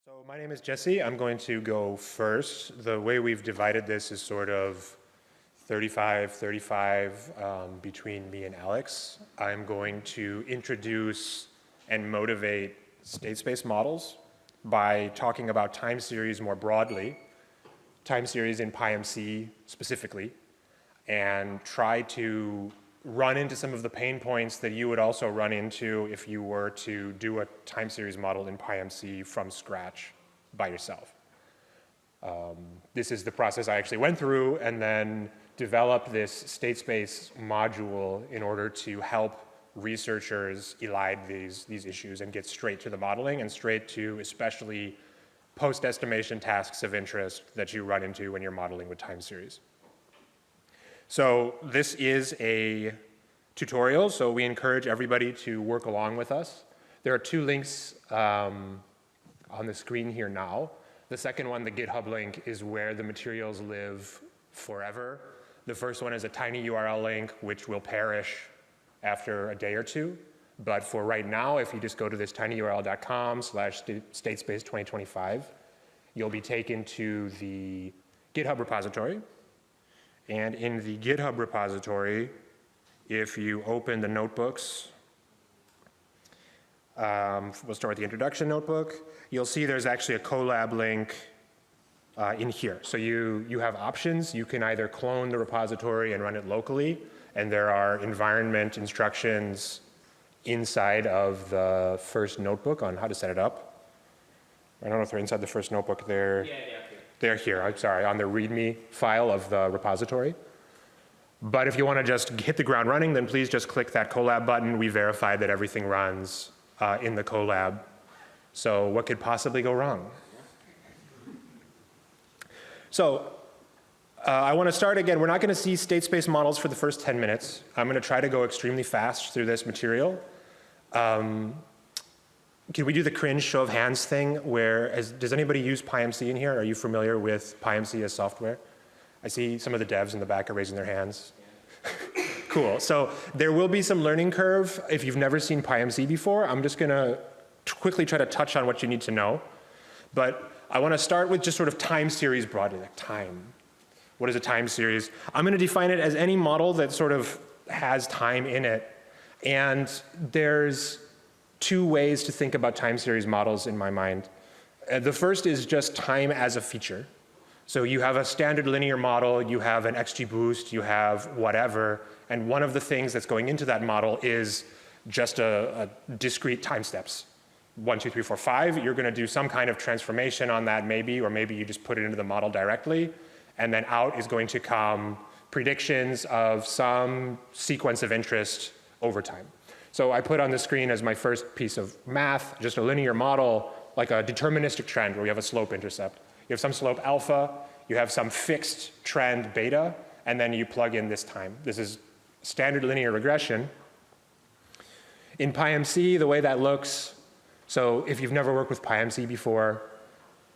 So my name is Jesse. I'm going to go first. The way we've divided this is sort of 35-35 between me and Alex. I'm going to introduce and motivate state space models by talking about time series more broadly, time series in PyMC specifically, and try to run into some of the pain points that you would also run into if you were to do a time series model in PyMC from scratch by yourself. This is the process I actually went through and then developed this state space module in order to help researchers elide these issues and get straight to the modeling and straight to especially post-estimation tasks of interest that you run into when you're modeling with time series. So this is a tutorial, so we encourage everybody to work along with us. There are two links on the screen here now. The second one, the GitHub link, is where the materials live forever. The first one is a tiny URL link, which will perish after a day or two. But for right now, if you just go to this tinyurl.com/statespace2025, you'll be taken to the GitHub repository. And in the GitHub repository, if you open the notebooks, we'll start with the introduction notebook, you'll see there's actually a collab link in here. So you have options. You can either clone the repository and run it locally, and there are environment instructions inside of the first notebook on how to set it up. I don't know if they're inside the first notebook there. Yeah, they're here, I'm sorry, on the README file of the repository. But if you want to just hit the ground running, then please just click that collab button. We verified that everything runs in the collab. So what could possibly go wrong? So I want to start again. We're not going to see state space models for the first 10 minutes. I'm going to try to go extremely fast through this material. Can we do the cringe show of hands thing does anybody use PyMC in here? Are you familiar with PyMC as software? I see some of the devs in the back are raising their hands. Cool, so there will be some learning curve if you've never seen PyMC before. I'm just gonna quickly try to touch on what you need to know. But I wanna start with just sort of time series broadly, like time. What is a time series? I'm gonna define it as any model that sort of has time in it. And there's two ways to think about time series models in my mind. The first is just time as a feature. So you have a standard linear model, you have an XGBoost, you have whatever, and one of the things that's going into that model is just a discrete time steps. 1, 2, 3, 4, 5, you're gonna do some kind of transformation on that maybe, or maybe you just put it into the model directly, and then out is going to come predictions of some sequence of interest over time. So I put on the screen as my first piece of math, just a linear model, like a deterministic trend where you have a slope intercept. You have some slope alpha, you have some fixed trend beta, and then you plug in this time. This is standard linear regression. In PyMC, the way that looks, so if you've never worked with PyMC before,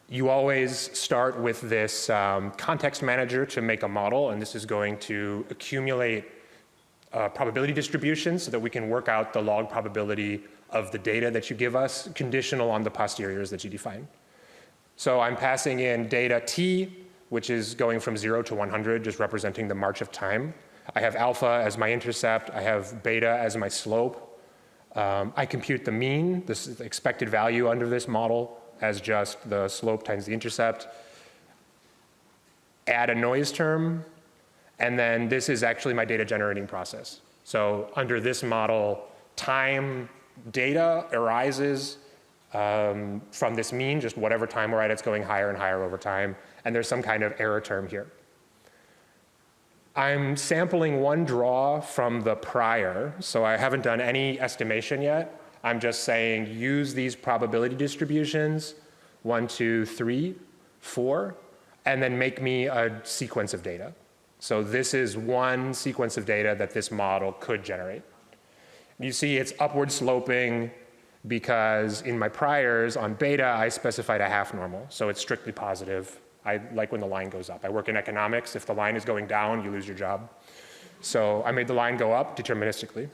you always start with this context manager to make a model, and this is going to accumulate probability distributions so that we can work out the log probability of the data that you give us, conditional on the posteriors that you define. So I'm passing in data t, which is going from 0 to 100, just representing the march of time. I have alpha as my intercept. I have beta as my slope. I compute the mean, this is the expected value under this model, as just the slope times the intercept. Add a noise term. And then this is actually my data generating process. So under this model, time data arises from this mean, just whatever time we're at, it's going higher and higher over time. And there's some kind of error term here. I'm sampling one draw from the prior, so I haven't done any estimation yet. I'm just saying use these probability distributions, 1, 2, 3, 4, and then make me a sequence of data. So this is one sequence of data that this model could generate. You see it's upward sloping because in my priors on beta, I specified a half normal. So it's strictly positive. I like when the line goes up. I work in economics. If the line is going down, you lose your job. So I made the line go up deterministically.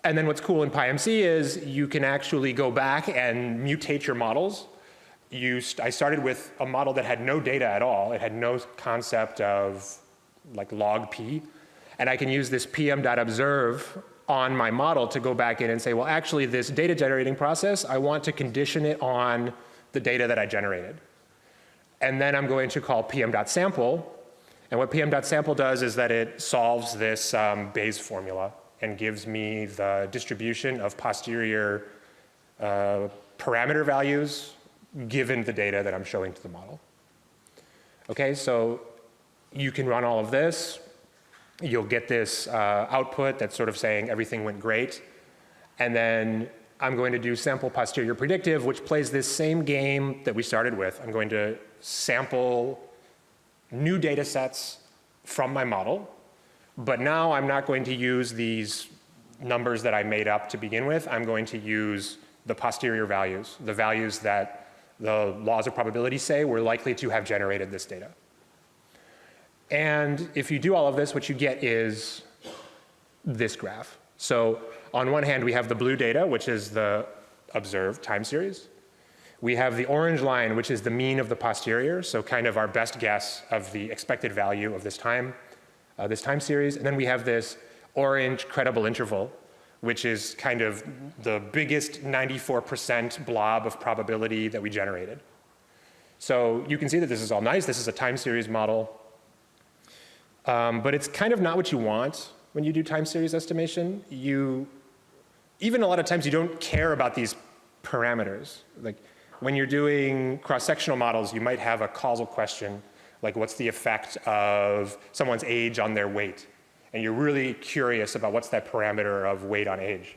And then what's cool in PyMC is you can actually go back and mutate your models. I started with a model that had no data at all. It had no concept of like log p. And I can use this pm.observe on my model to go back in and say, well, actually this data generating process, I want to condition it on the data that I generated. And then I'm going to call pm.sample. And what pm.sample does is that it solves this Bayes formula and gives me the distribution of posterior parameter values given the data that I'm showing to the model. Okay, so you can run all of this. You'll get this output that's sort of saying everything went great. And then I'm going to do sample posterior predictive, which plays this same game that we started with. I'm going to sample new data sets from my model. But now I'm not going to use these numbers that I made up to begin with. I'm going to use the posterior values, the values that the laws of probability say we're likely to have generated this data. And if you do all of this, what you get is this graph. So on one hand, we have the blue data, which is the observed time series. We have the orange line, which is the mean of the posterior, so kind of our best guess of the expected value of this time series. And then we have this orange credible interval, which is kind of the biggest 94% blob of probability that we generated. So you can see that this is all nice. This is a time series model. But it's kind of not what you want when you do time series estimation. Even a lot of times you don't care about these parameters. Like when you're doing cross-sectional models, you might have a causal question, like what's the effect of someone's age on their weight? And you're really curious about what's that parameter of weight on age.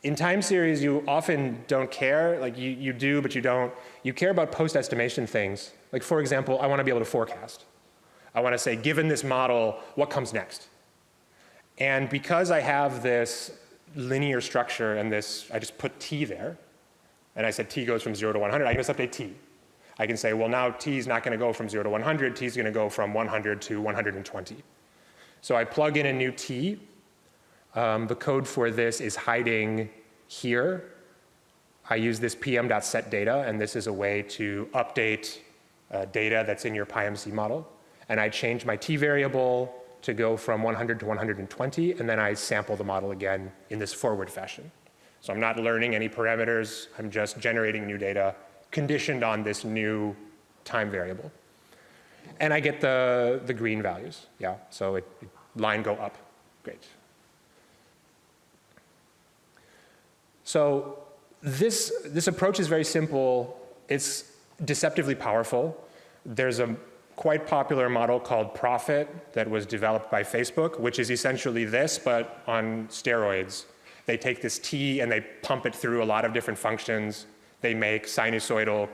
In time series, you often don't care. Like you do, but you don't. You care about post-estimation things. Like for example, I want to be able to forecast. I want to say, given this model, what comes next? And because I have this linear structure and this, I just put t there, and I said t goes from 0 to 100, I can just update t. I can say, well, now t is not going to go from 0 to 100, t is going to go from 100 to 120. So I plug in a new t. The code for this is hiding here. I use this pm.setData, and this is a way to update data that's in your PyMC model. And I change my t variable to go from 100 to 120, and then I sample the model again in this forward fashion. So I'm not learning any parameters, I'm just generating new data conditioned on this new time variable. And I get the green values, yeah, so line go up, great. So this approach is very simple, it's deceptively powerful. There's a quite popular model called Profit that was developed by Facebook, which is essentially this, but on steroids. They take this t and they pump it through a lot of different functions. They make sinusoidal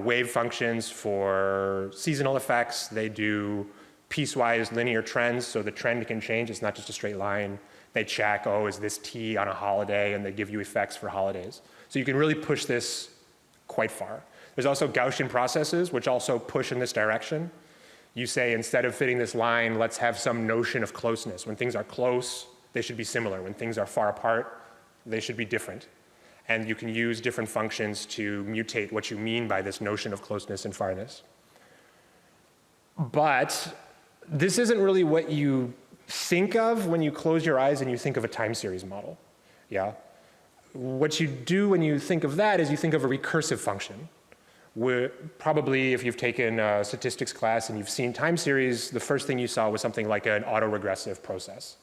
wave functions for seasonal effects. They do piecewise linear trends, so the trend can change. It's not just a straight line. They check, oh, is this t on a holiday? And they give you effects for holidays. So you can really push this quite far. There's also Gaussian processes, which also push in this direction. You say, instead of fitting this line, let's have some notion of closeness. When things are close, they should be similar. When things are far apart, they should be different. And you can use different functions to mutate what you mean by this notion of closeness and farness. But this isn't really what you think of when you close your eyes and you think of a time series model. Yeah? What you do when you think of that is you think of a recursive function. Probably if you've taken a statistics class and you've seen time series, the first thing you saw was something like an autoregressive process,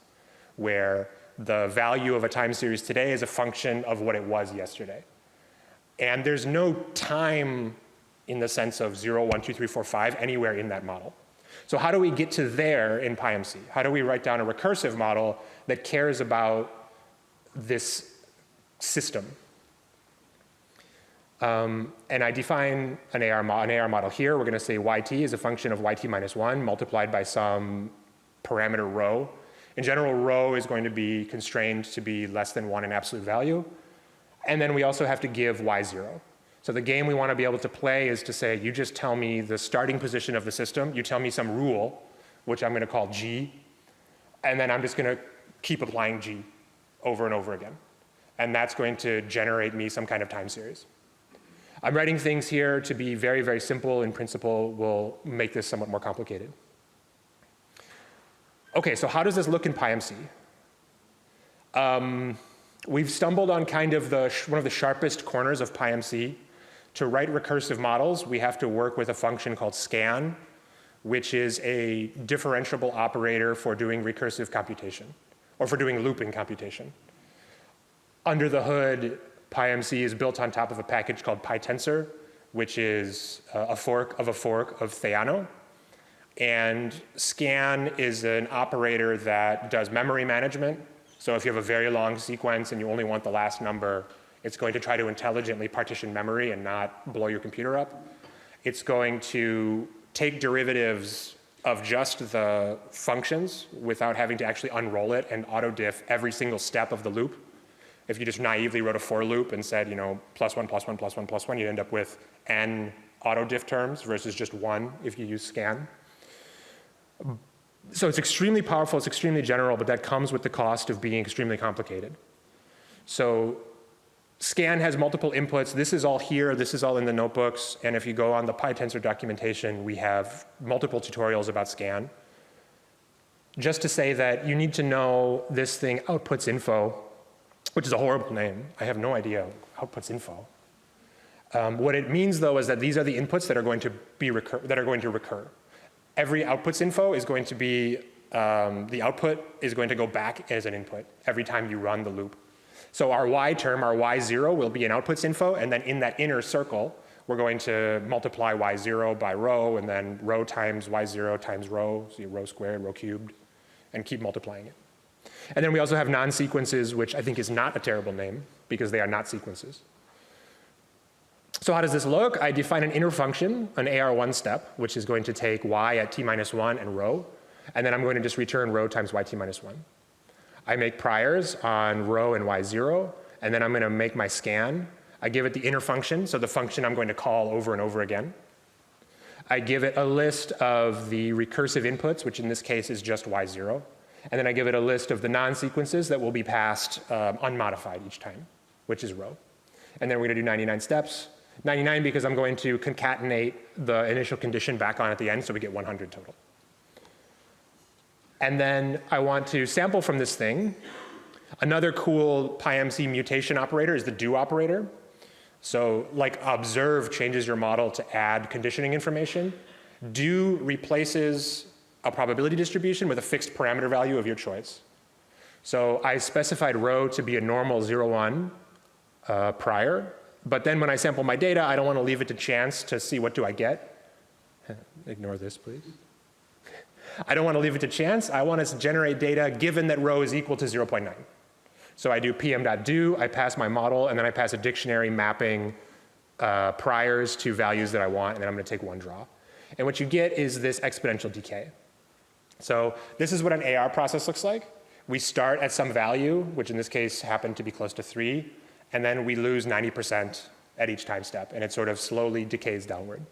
where the value of a time series today is a function of what it was yesterday. And there's no time in the sense of 0, 1, 2, 3, 4, 5 anywhere in that model. So how do we get to there in PyMC? How do we write down a recursive model that cares about this system? And I define an AR model here. We're going to say yt is a function of yt minus 1 multiplied by some parameter rho. In general, rho is going to be constrained to be less than 1 in absolute value. And then we also have to give y0. So the game we want to be able to play is to say, you just tell me the starting position of the system. You tell me some rule, which I'm going to call g. And then I'm just going to keep applying g over and over again. And that's going to generate me some kind of time series. I'm writing things here to be very, very simple. In principle, we'll make this somewhat more complicated. Okay, so how does this look in PyMC? We've stumbled on kind of one of the sharpest corners of PyMC. To write recursive models, we have to work with a function called scan, which is a differentiable operator for doing recursive computation, or for doing looping computation. Under the hood, PyMC is built on top of a package called PyTensor, which is a fork of Theano. And scan is an operator that does memory management. So if you have a very long sequence and you only want the last number, it's going to try to intelligently partition memory and not blow your computer up. It's going to take derivatives of just the functions without having to actually unroll it and auto-diff every single step of the loop. If you just naively wrote a for loop and said, plus one, plus one, plus one, plus one, you'd end up with n auto-diff terms versus just one if you use scan. So it's extremely powerful, it's extremely general, but that comes with the cost of being extremely complicated. So scan has multiple inputs. This is all here, this is all in the notebooks, and if you go on the PyTensor documentation, we have multiple tutorials about scan. Just to say that you need to know this thing, outputs info, which is a horrible name. I have no idea, outputs info. What it means though is that these are the inputs that are going to recur. Every outputs info is going to be, the output is going to go back as an input every time you run the loop. So our y term, our y0 will be an outputs info, and then in that inner circle, we're going to multiply y0 by rho, and then rho times y0 times rho, so rho squared, rho cubed, and keep multiplying it. And then we also have non-sequences, which I think is not a terrible name, because they are not sequences. So how does this look? I define an inner function, an AR1 step, which is going to take y at t minus 1 and rho, and then I'm going to just return rho times yt minus 1. I make priors on rho and y0, and then I'm going to make my scan. I give it the inner function, so the function I'm going to call over and over again. I give it a list of the recursive inputs, which in this case is just y0, and then I give it a list of the non-sequences that will be passed unmodified each time, which is rho. And then we're going to do 99 steps. 99 because I'm going to concatenate the initial condition back on at the end, so we get 100 total. And then I want to sample from this thing. Another cool PyMC mutation operator is the do operator. So like observe changes your model to add conditioning information. Do replaces a probability distribution with a fixed parameter value of your choice. So I specified rho to be a normal 0, 1 prior. But then when I sample my data, I don't want to leave it to chance to see what do I get. Ignore this, please. I don't want to leave it to chance. I want to generate data given that rho is equal to 0.9. So I do pm.do, I pass my model, and then I pass a dictionary mapping priors to values that I want, and then I'm going to take one draw. And what you get is this exponential decay. So this is what an AR process looks like. We start at some value, which in this case happened to be close to 3. And then we lose 90% at each time step, and it sort of slowly decays downward.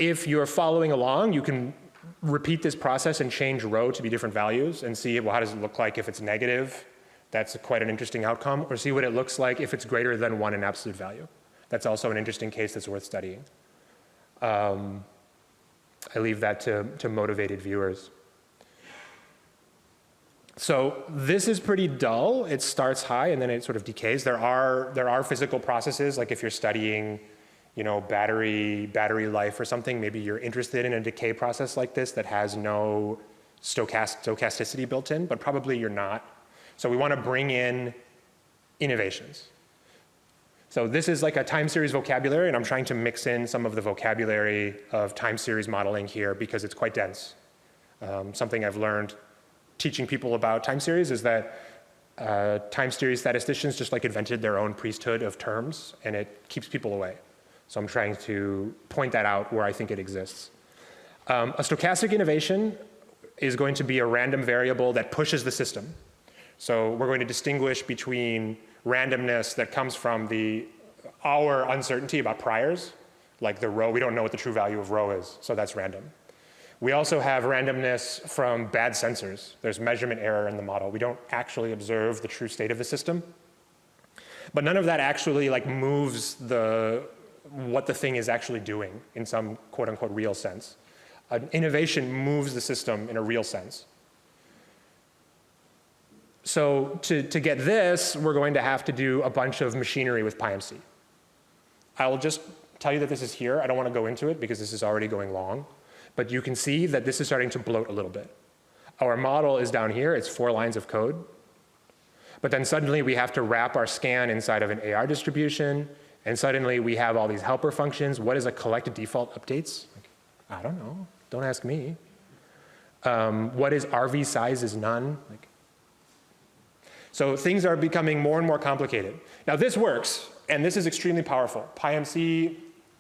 If you're following along, you can repeat this process and change rho to be different values and see, well, how does it look like if it's negative? That's quite an interesting outcome. Or see what it looks like if it's greater than 1 in absolute value. That's also an interesting case that's worth studying. I leave that to motivated viewers. So this is pretty dull. It starts high and then it sort of decays. There are physical processes, like if you're studying, battery life or something, maybe you're interested in a decay process like this that has no stochasticity built in, but probably you're not. So we want to bring in innovations. So this is like a time series vocabulary, and I'm trying to mix in some of the vocabulary of time series modeling here because it's quite dense. Something I've learned teaching people about time series is that time series statisticians just like invented their own priesthood of terms, and it keeps people away. So I'm trying to point that out where I think it exists. A stochastic innovation is going to be a random variable that pushes the system. So we're going to distinguish between randomness that comes from our uncertainty about priors, like the rho, we don't know what the true value of rho is, so that's random. We also have randomness from bad sensors. There's measurement error in the model. We don't actually observe the true state of the system. But none of that actually like moves what the thing is actually doing in some quote unquote real sense. An innovation moves the system in a real sense. So to get this, we're going to have to do a bunch of machinery with PyMC. I will just tell you that this is here. I don't want to go into it because this is already going long. But you can see that this is starting to bloat a little bit. Our model is down here. It's 4 lines of code. But then suddenly we have to wrap our scan inside of an AR distribution. And suddenly we have all these helper functions. What is a collect default updates? I don't know. Don't ask me. What is RV size is none? So things are becoming more and more complicated. Now this works, and this is extremely powerful. PyMC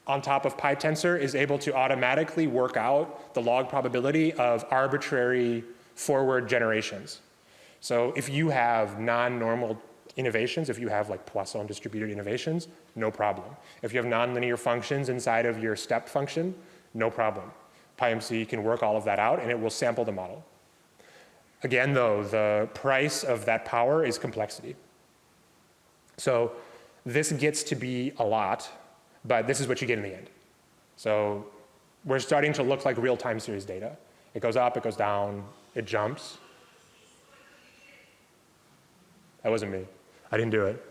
on top of PyTensor is able to automatically work out the log probability of arbitrary forward generations. So if you have non-normal innovations, if you have like Poisson distributed innovations, no problem. If you have nonlinear functions inside of your step function, no problem. PyMC can work all of that out and it will sample the model. Again though, the price of that power is complexity. So this gets to be a lot, but this is what you get in the end. So we're starting to look like real time series data. It goes up, it goes down, it jumps. That wasn't me. I didn't do it.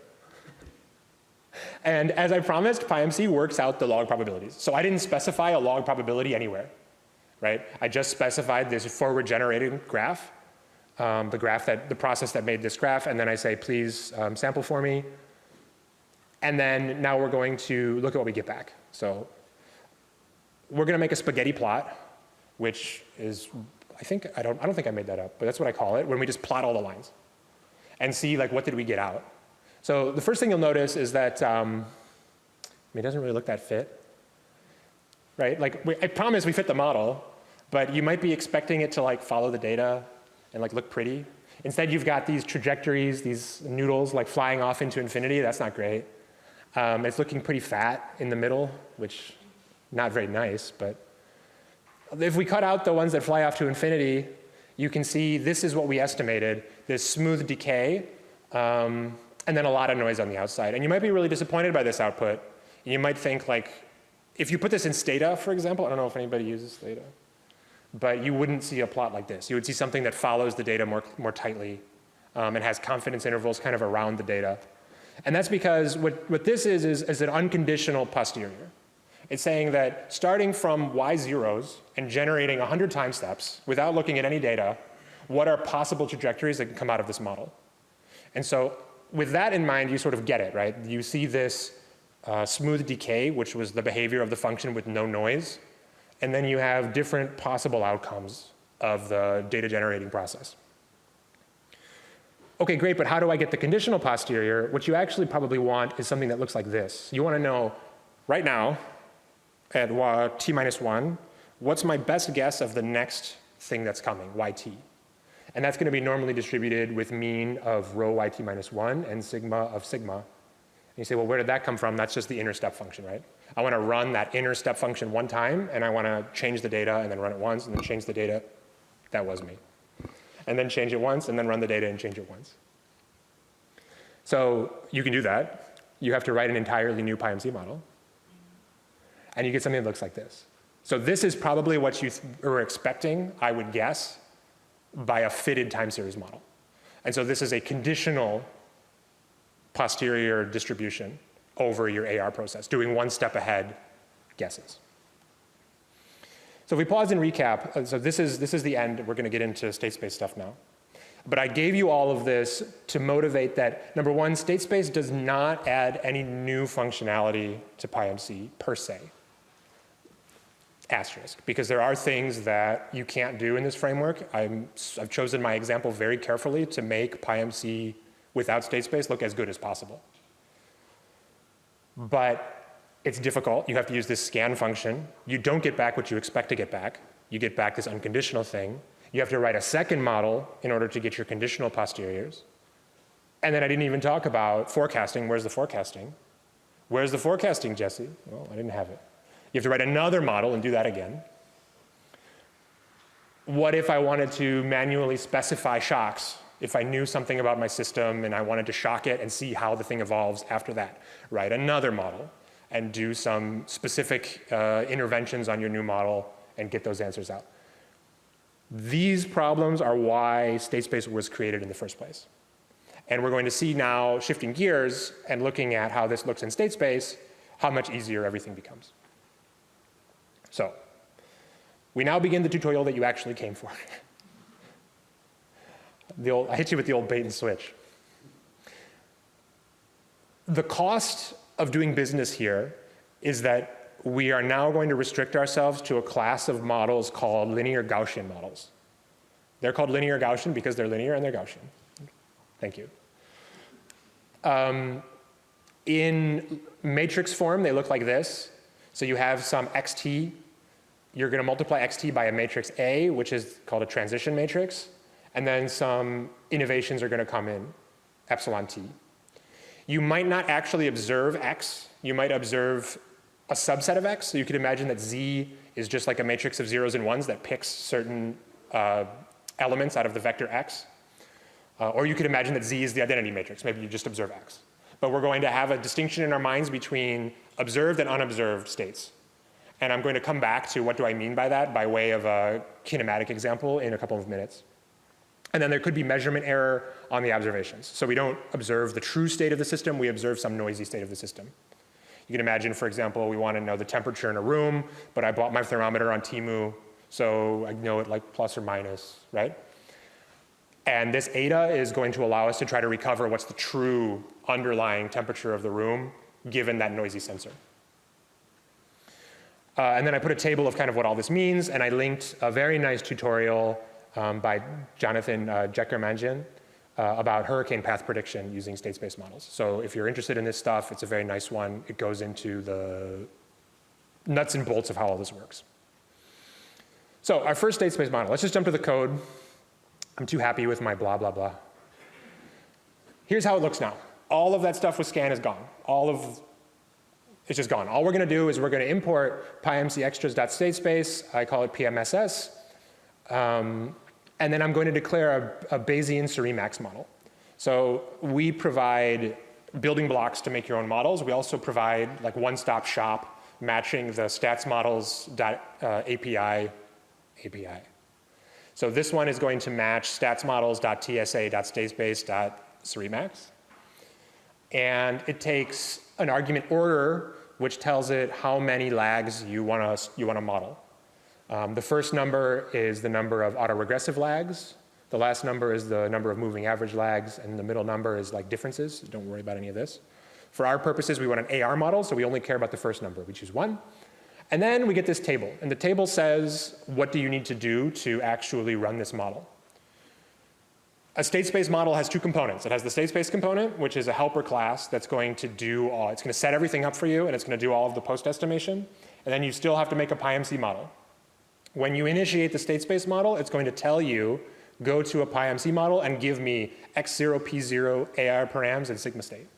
And as I promised, PyMC works out the log probabilities. So I didn't specify a log probability anywhere, right? I just specified this forward generated graph, the process that made this graph, and then I say, please sample for me. And then now we're going to look at what we get back. So we're going to make a spaghetti plot, which is, I don't think I made that up, but that's what I call it, when we just plot all the lines and see like what did we get out. So the first thing you'll notice is that it doesn't really look that fit, right? Like I promise we fit the model, but you might be expecting it to like follow the data and like look pretty. Instead, you've got these trajectories, these noodles like flying off into infinity. That's not great. It's looking pretty fat in the middle, which not very nice, but if we cut out the ones that fly off to infinity, you can see this is what we estimated, this smooth decay, and then a lot of noise on the outside. And you might be really disappointed by this output. You might think like, if you put this in Stata, for example, I don't know if anybody uses Stata, but you wouldn't see a plot like this. You would see something that follows the data more tightly and has confidence intervals kind of around the data. And that's because what this is an unconditional posterior. It's saying that starting from y zeros and generating 100 time steps without looking at any data, what are possible trajectories that can come out of this model? And so with that in mind, you sort of get it, right? You see this smooth decay, which was the behavior of the function with no noise. And then you have different possible outcomes of the data generating process. Okay, great, but how do I get the conditional posterior? What you actually probably want is something that looks like this. You want to know right now at t minus 1, what's my best guess of the next thing that's coming, yt? And that's going to be normally distributed with mean of rho yt minus 1 and sigma of sigma. And you say, well, where did that come from? That's just the inner step function, right? I want to run that inner step function one time, and I want to change the data and then run it once and then change the data. That was me. And then change it once and then run the data and change it once. So you can do that. You have to write an entirely new PyMC model. And you get something that looks like this. So this is probably what you were expecting, I would guess, by a fitted time series model. And so this is a conditional posterior distribution over your AR process, doing one step ahead guesses. So if we pause and recap, so this is the end. We're going to get into state space stuff now. But I gave you all of this to motivate that, number one, state space does not add any new functionality to PyMC per se. Asterisk, because there are things that you can't do in this framework. I've chosen my example very carefully to make PyMC without state space look as good as possible. But it's difficult. You have to use this scan function. You don't get back what you expect to get back. You get back this unconditional thing. You have to write a second model in order to get your conditional posteriors. And then I didn't even talk about forecasting. Where's the forecasting? Where's the forecasting, Jesse? Well, I didn't have it. You have to write another model and do that again. What if I wanted to manually specify shocks? If I knew something about my system and I wanted to shock it and see how the thing evolves after that, write another model and do some specific interventions on your new model and get those answers out. These problems are why state space was created in the first place. And we're going to see now, shifting gears and looking at how this looks in state space, how much easier everything becomes. So we now begin the tutorial that you actually came for. I hit you with the old bait and switch. The cost of doing business here is that we are now going to restrict ourselves to a class of models called linear Gaussian models. They're called linear Gaussian because they're linear and they're Gaussian. Thank you. In matrix form, they look like this. So you have some xt. You're going to multiply xt by a matrix A, which is called a transition matrix. And then some innovations are going to come in, epsilon t. You might not actually observe x. You might observe a subset of x. So you could imagine that Z is just like a matrix of zeros and ones that picks certain elements out of the vector x. Or you could imagine that Z is the identity matrix. Maybe you just observe x. But we're going to have a distinction in our minds between observed and unobserved states. And I'm going to come back to what do I mean by that by way of a kinematic example in a couple of minutes. And then there could be measurement error on the observations. So we don't observe the true state of the system, we observe some noisy state of the system. You can imagine, for example, we want to know the temperature in a room, but I bought my thermometer on Temu, so I know it like plus or minus, right? And this eta is going to allow us to try to recover what's the true underlying temperature of the room, given that noisy sensor. And then I put a table of kind of what all this means, and I linked a very nice tutorial by Jonathan Jeckermanjian about hurricane path prediction using state space models. So if you're interested in this stuff, it's a very nice one. It goes into the nuts and bolts of how all this works. So our first state space model, let's just jump to the code. I'm too happy with my blah, blah, blah. Here's how it looks now. All of that stuff with scan is gone. It's just gone. All we're going to do is we're going to import PyMC extras.statespace. I call it PMSS. And then I'm going to declare a Bayesian Surimax model. So we provide building blocks to make your own models. We also provide like one-stop shop matching the stats models API. So this one is going to match stats models.tsa.statespace.Surimax. And it takes an argument order which tells it how many lags you want to model. The first number is the number of autoregressive lags. The last number is the number of moving average lags, and the middle number is like differences. Don't worry about any of this. For our purposes, we want an AR model, so we only care about the first number. We choose 1. And then we get this table, and the table says, what do you need to do to actually run this model? A state space model has 2 components. It has the state space component, which is a helper class that's going to do it's going to set everything up for you, and it's going to do all of the post estimation. And then you still have to make a PyMC model. When you initiate the state space model, it's going to tell you, go to a PyMC model and give me x0, p0, AR params, and sigma state.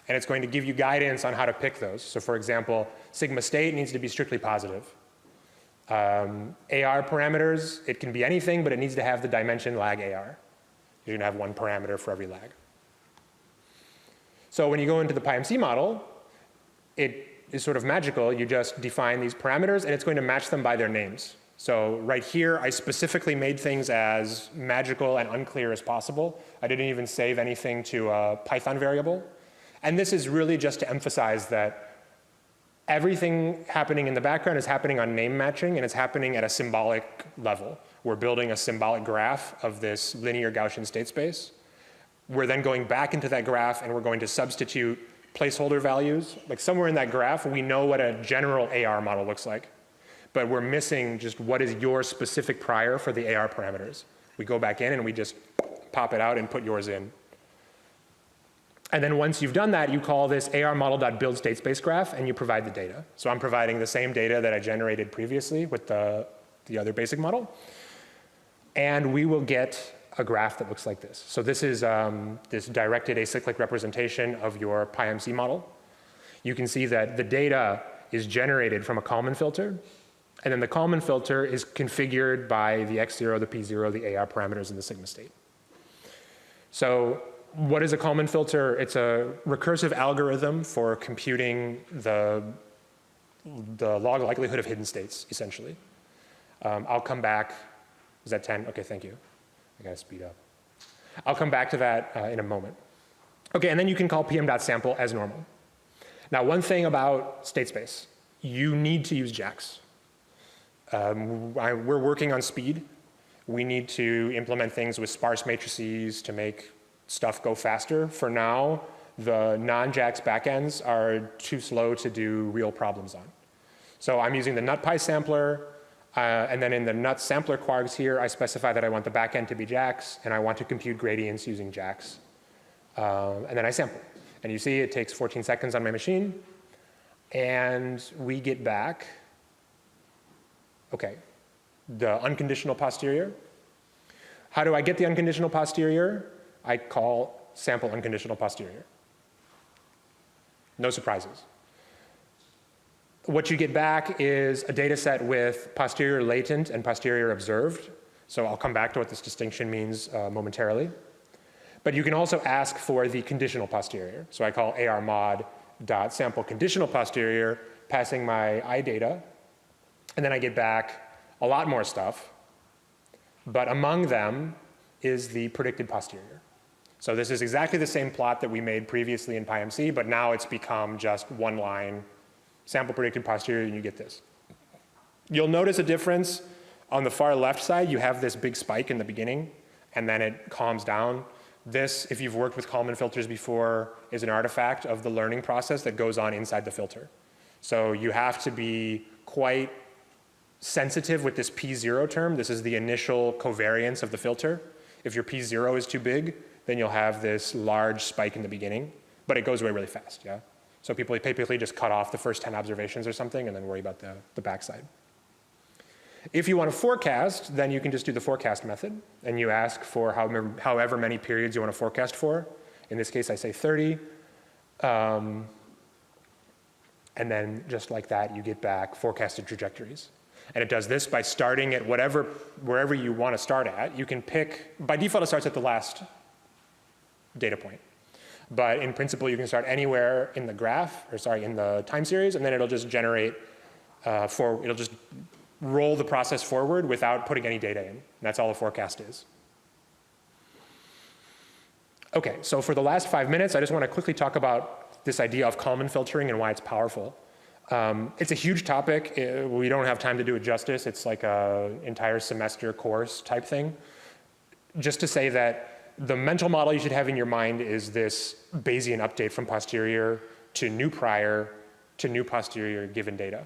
And it's going to give you guidance on how to pick those. So for example, sigma state needs to be strictly positive. AR parameters, it can be anything, but it needs to have the dimension lag AR. You're going to have 1 parameter for every lag. So when you go into the PyMC model, it is sort of magical. You just define these parameters, and it's going to match them by their names. So right here, I specifically made things as magical and unclear as possible. I didn't even save anything to a Python variable. And this is really just to emphasize that everything happening in the background is happening on name matching, and it's happening at a symbolic level. We're building a symbolic graph of this linear Gaussian state space. We're then going back into that graph, and we're going to substitute placeholder values. Like somewhere in that graph, we know what a general AR model looks like. But we're missing just what is your specific prior for the AR parameters. We go back in and we just pop it out and put yours in. And then once you've done that, you call this AR model.buildStateSpace graph, and you provide the data. So I'm providing the same data that I generated previously with the other basic model. And we will get a graph that looks like this. So this is this directed acyclic representation of your PyMC model. You can see that the data is generated from a Kalman filter. And then the Kalman filter is configured by the x0, the p0, the AR parameters, and the sigma state. So what is a Kalman filter? It's a recursive algorithm for computing the log likelihood of hidden states, essentially. I'll come back. Is that 10? Okay, thank you. I gotta speed up. I'll come back to that in a moment. Okay, and then you can call pm.sample as normal. Now, one thing about state space, you need to use JAX. We're working on speed. We need to implement things with sparse matrices to make stuff go faster. For now, the non-JAX backends are too slow to do real problems on. So I'm using the NumPy sampler, and then in the NUT sampler quargs here, I specify that I want the backend to be JAX, and I want to compute gradients using JAX. And then I sample. And you see it takes 14 seconds on my machine, and we get back, okay, the unconditional posterior. How do I get the unconditional posterior? I call sample unconditional posterior. No surprises. What you get back is a data set with posterior latent and posterior observed. So I'll come back to what this distinction means momentarily. But you can also ask for the conditional posterior. So I call ARMod.sample conditional posterior, passing my iData. And then I get back a lot more stuff. But among them is the predicted posterior. So this is exactly the same plot that we made previously in PyMC, but now it's become just one line, sample predicted posterior, and you get this. You'll notice a difference on the far left side. You have this big spike in the beginning, and then it calms down. This, if you've worked with Kalman filters before, is an artifact of the learning process that goes on inside the filter. So you have to be quite sensitive with this P0 term. This is the initial covariance of the filter. If your P0 is too big, then you'll have this large spike in the beginning, but it goes away really fast, yeah? So people typically just cut off the first 10 observations or something and then worry about the backside. If you want to forecast, then you can just do the forecast method, and you ask for however many periods you want to forecast for. In this case, I say 30. And then just like that, you get back forecasted trajectories. And it does this by starting at wherever you want to start at. You can pick, by default it starts at the last data point. But in principle, you can start anywhere in the graph, or sorry, in the time series, and then it'll just generate, it'll just roll the process forward without putting any data in. And that's all a forecast is. Okay, so for the last 5 minutes, I just want to quickly talk about this idea of Kalman filtering and why it's powerful. It's a huge topic. We don't have time to do it justice. It's like an entire semester course type thing. Just to say that the mental model you should have in your mind is this Bayesian update from posterior to new prior to new posterior given data.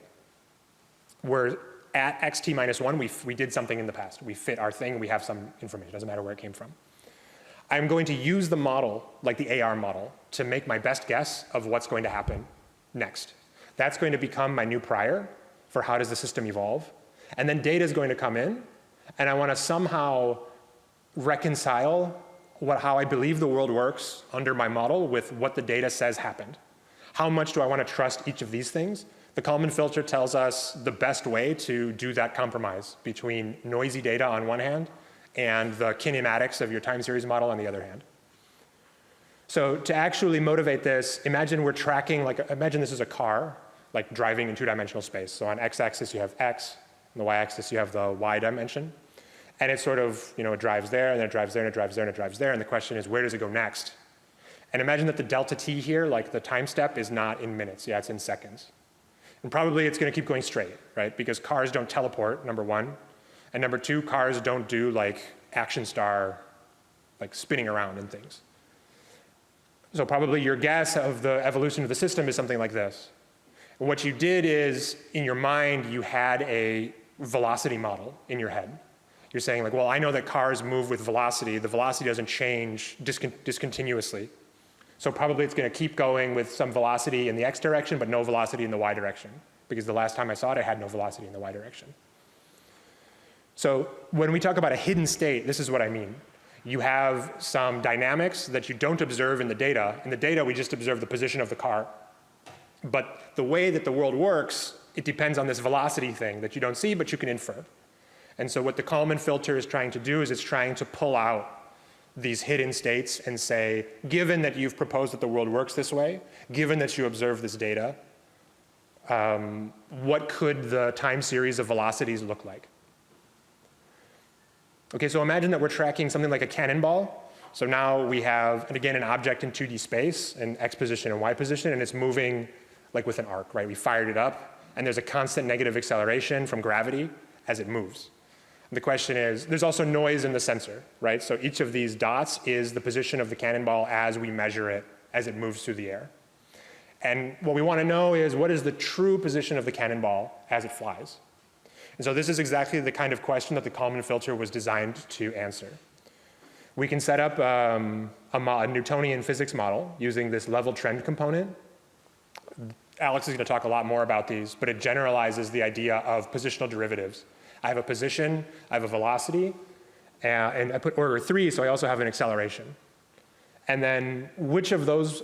We're at xt minus 1, we did something in the past. We fit our thing, we have some information, doesn't matter where it came from. I'm going to use the model, like the AR model, to make my best guess of what's going to happen next. That's going to become my new prior for how does the system evolve. And then data is going to come in, and I want to somehow reconcile how I believe the world works under my model with what the data says happened. How much do I want to trust each of these things? The Kalman filter tells us the best way to do that compromise between noisy data on one hand and the kinematics of your time series model on the other hand. So to actually motivate this, imagine we're tracking, imagine this is a car, like driving in two-dimensional space. So on x-axis you have x, on the y-axis you have the y dimension. And it sort of, it drives there, and then it drives there, and it drives there, and it drives there. And the question is, where does it go next? And imagine that the delta t here, like the time step, is not in minutes. Yeah, it's in seconds. And probably it's going to keep going straight, right? Because cars don't teleport, number one. And number two, cars don't do like action star, like spinning around and things. So probably your guess of the evolution of the system is something like this. What you did is, in your mind, you had a velocity model in your head. You're saying like, well, I know that cars move with velocity. The velocity doesn't change discontinuously. So probably it's going to keep going with some velocity in the x direction, but no velocity in the y direction. Because the last time I saw it, I had no velocity in the y direction. So when we talk about a hidden state, this is what I mean. You have some dynamics that you don't observe in the data. In the data, we just observe the position of the car. But the way that the world works it depends on this velocity thing that you don't see, but you can infer. And so what the Kalman filter is trying to do is it's trying to pull out these hidden states and say, given that you've proposed that the world works this way, given that you observe this data, what could the time series of velocities look like? Okay, so imagine that we're tracking something like a cannonball. So now we have, and again, an object in 2D space, an x position and y position, and it's moving like with an arc, right? We fired it up, and there's a constant negative acceleration from gravity as it moves. And the question is, there's also noise in the sensor, right? So each of these dots is the position of the cannonball as we measure it, as it moves through the air. And what we want to know is, what is the true position of the cannonball as it flies? And so this is exactly the kind of question that the Kalman filter was designed to answer. We can set up a Newtonian physics model using this level trend component. Alex is going to talk a lot more about these, but it generalizes the idea of positional derivatives. I have a position, I have a velocity, and I put order 3, so I also have an acceleration. And then which of those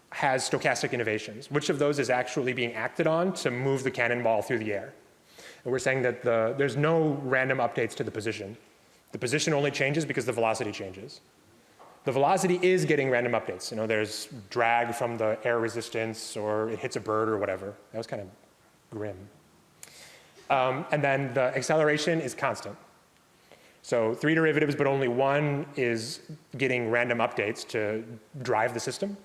has stochastic innovations? Which of those is actually being acted on to move the cannonball through the air? And we're saying that there's no random updates to the position. The position only changes because the velocity changes. The velocity is getting random updates. You know, there's drag from the air resistance, or it hits a bird or whatever. That was kind of grim. And then the acceleration is constant. So 3 derivatives, but only 1 is getting random updates to drive the system.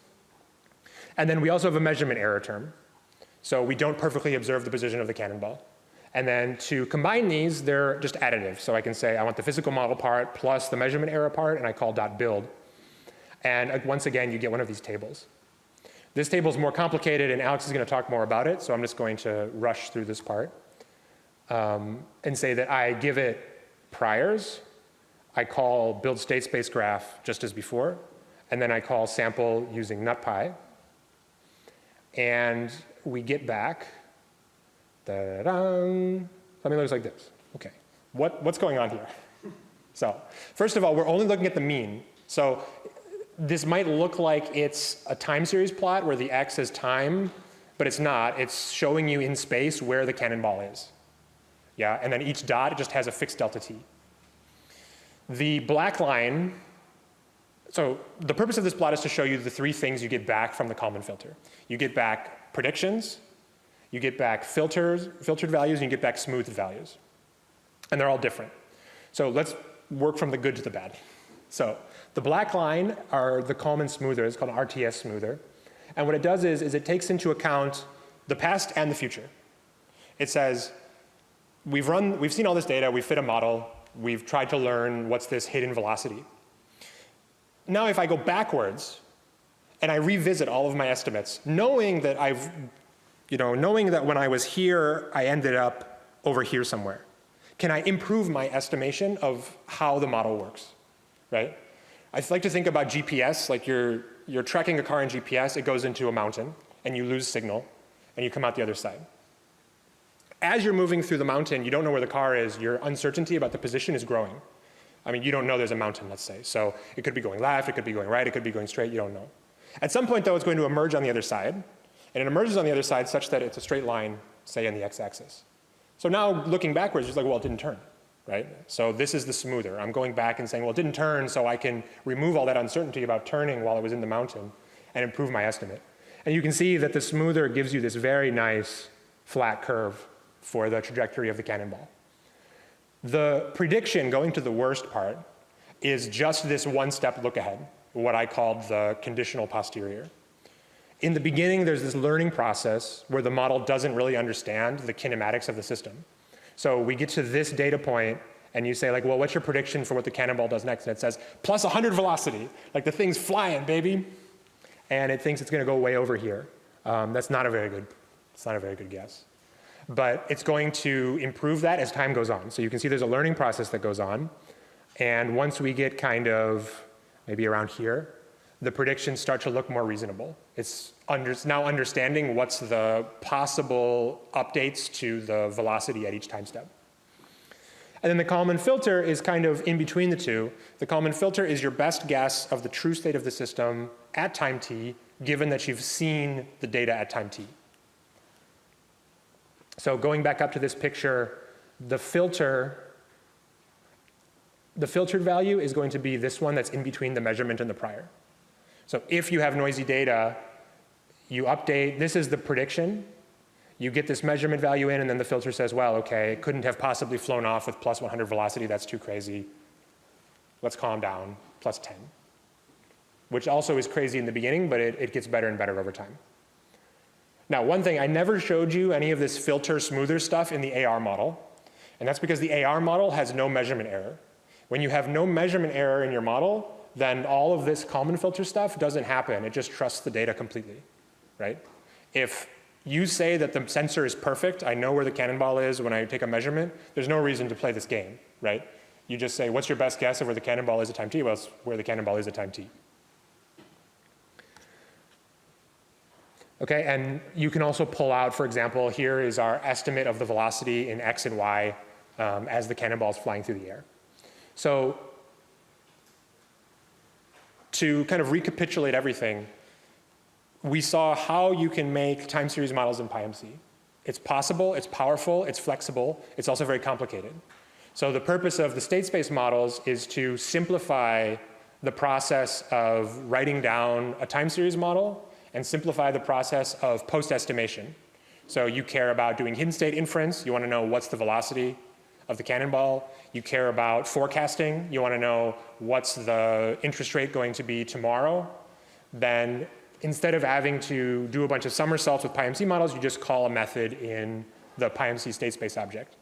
And then we also have a measurement error term. So we don't perfectly observe the position of the cannonball. And then to combine these, they're just additive. So I can say I want the physical model part plus the measurement error part, and I call .build. And once again, you get one of these tables. This table is more complicated, and Alex is going to talk more about it, so I'm just going to rush through this part. And say that I give it priors, I call build state space graph just as before, and then I call sample using NumPy. And we get back, something looks like this. Okay, what's going on here? So first of all, we're only looking at the mean. So this might look like it's a time series plot where the x is time, but it's not. It's showing you in space where the cannonball is. Yeah, and then each dot just has a fixed delta t. The black line, so the purpose of this plot is to show you the 3 things you get back from the Kalman filter. You get back predictions, you get back filtered values, and you get back smoothed values. And they're all different. So let's work from the good to the bad. So the black line are the Kalman smoother. It's called an RTS smoother. And what it does is it takes into account the past and the future. It says, we've seen all this data, we've fit a model, we've tried to learn what's this hidden velocity. Now if I go backwards and I revisit all of my estimates, knowing that when I was here, I ended up over here somewhere, can I improve my estimation of how the model works, right? I like to think about GPS, like you're tracking a car in GPS, it goes into a mountain, and you lose signal, and you come out the other side. As you're moving through the mountain, you don't know where the car is, your uncertainty about the position is growing. I mean, you don't know there's a mountain, let's say. So it could be going left, it could be going right, it could be going straight, you don't know. At some point, though, it's going to emerge on the other side, and it emerges on the other side such that it's a straight line, say, on the x-axis. So now, looking backwards, it's like, well, it didn't turn, right? So this is the smoother. I'm going back and saying, well, it didn't turn, so I can remove all that uncertainty about turning while it was in the mountain and improve my estimate. And you can see that the smoother gives you this very nice flat curve for the trajectory of the cannonball. The prediction, going to the worst part, is just this one-step look ahead, what I called the conditional posterior. In the beginning, there's this learning process where the model doesn't really understand the kinematics of the system. So we get to this data point, and you say, like, well, what's your prediction for what the cannonball does next? And it says, plus 100 velocity. Like, the thing's flying, baby. And it thinks it's going to go way over here. That's not a very good guess. But it's going to improve that as time goes on. So you can see there's a learning process that goes on. And once we get kind of maybe around here, the predictions start to look more reasonable. It's now understanding what's the possible updates to the velocity at each time step. And then the Kalman filter is kind of in between the two. The Kalman filter is your best guess of the true state of the system at time t, given that you've seen the data at time t. So going back up to this picture, the filtered value is going to be this one that's in between the measurement and the prior. So if you have noisy data, you update, this is the prediction. You get this measurement value in, and then the filter says, well, okay, it couldn't have possibly flown off with plus 100 velocity. That's too crazy. Let's calm down, plus 10. Which also is crazy in the beginning, but it gets better and better over time. Now, one thing, I never showed you any of this filter smoother stuff in the AR model. And that's because the AR model has no measurement error. When you have no measurement error in your model, then all of this Kalman filter stuff doesn't happen. It just trusts the data completely, right? If you say that the sensor is perfect, I know where the cannonball is when I take a measurement, there's no reason to play this game, right? You just say, what's your best guess of where the cannonball is at time t? Well, it's where the cannonball is at time t. Okay, and you can also pull out, for example, here is our estimate of the velocity in x and y as the cannonball is flying through the air. So to kind of recapitulate everything, we saw how you can make time series models in PyMC. It's possible, it's powerful, it's flexible, it's also very complicated. So the purpose of the state space models is to simplify the process of writing down a time series model and simplify the process of post-estimation. So you care about doing hidden state inference, you want to know what's the velocity of the cannonball. You care about forecasting, you want to know what's the interest rate going to be tomorrow. Then instead of having to do a bunch of somersaults with PyMC models, you just call a method in the PyMC state space object.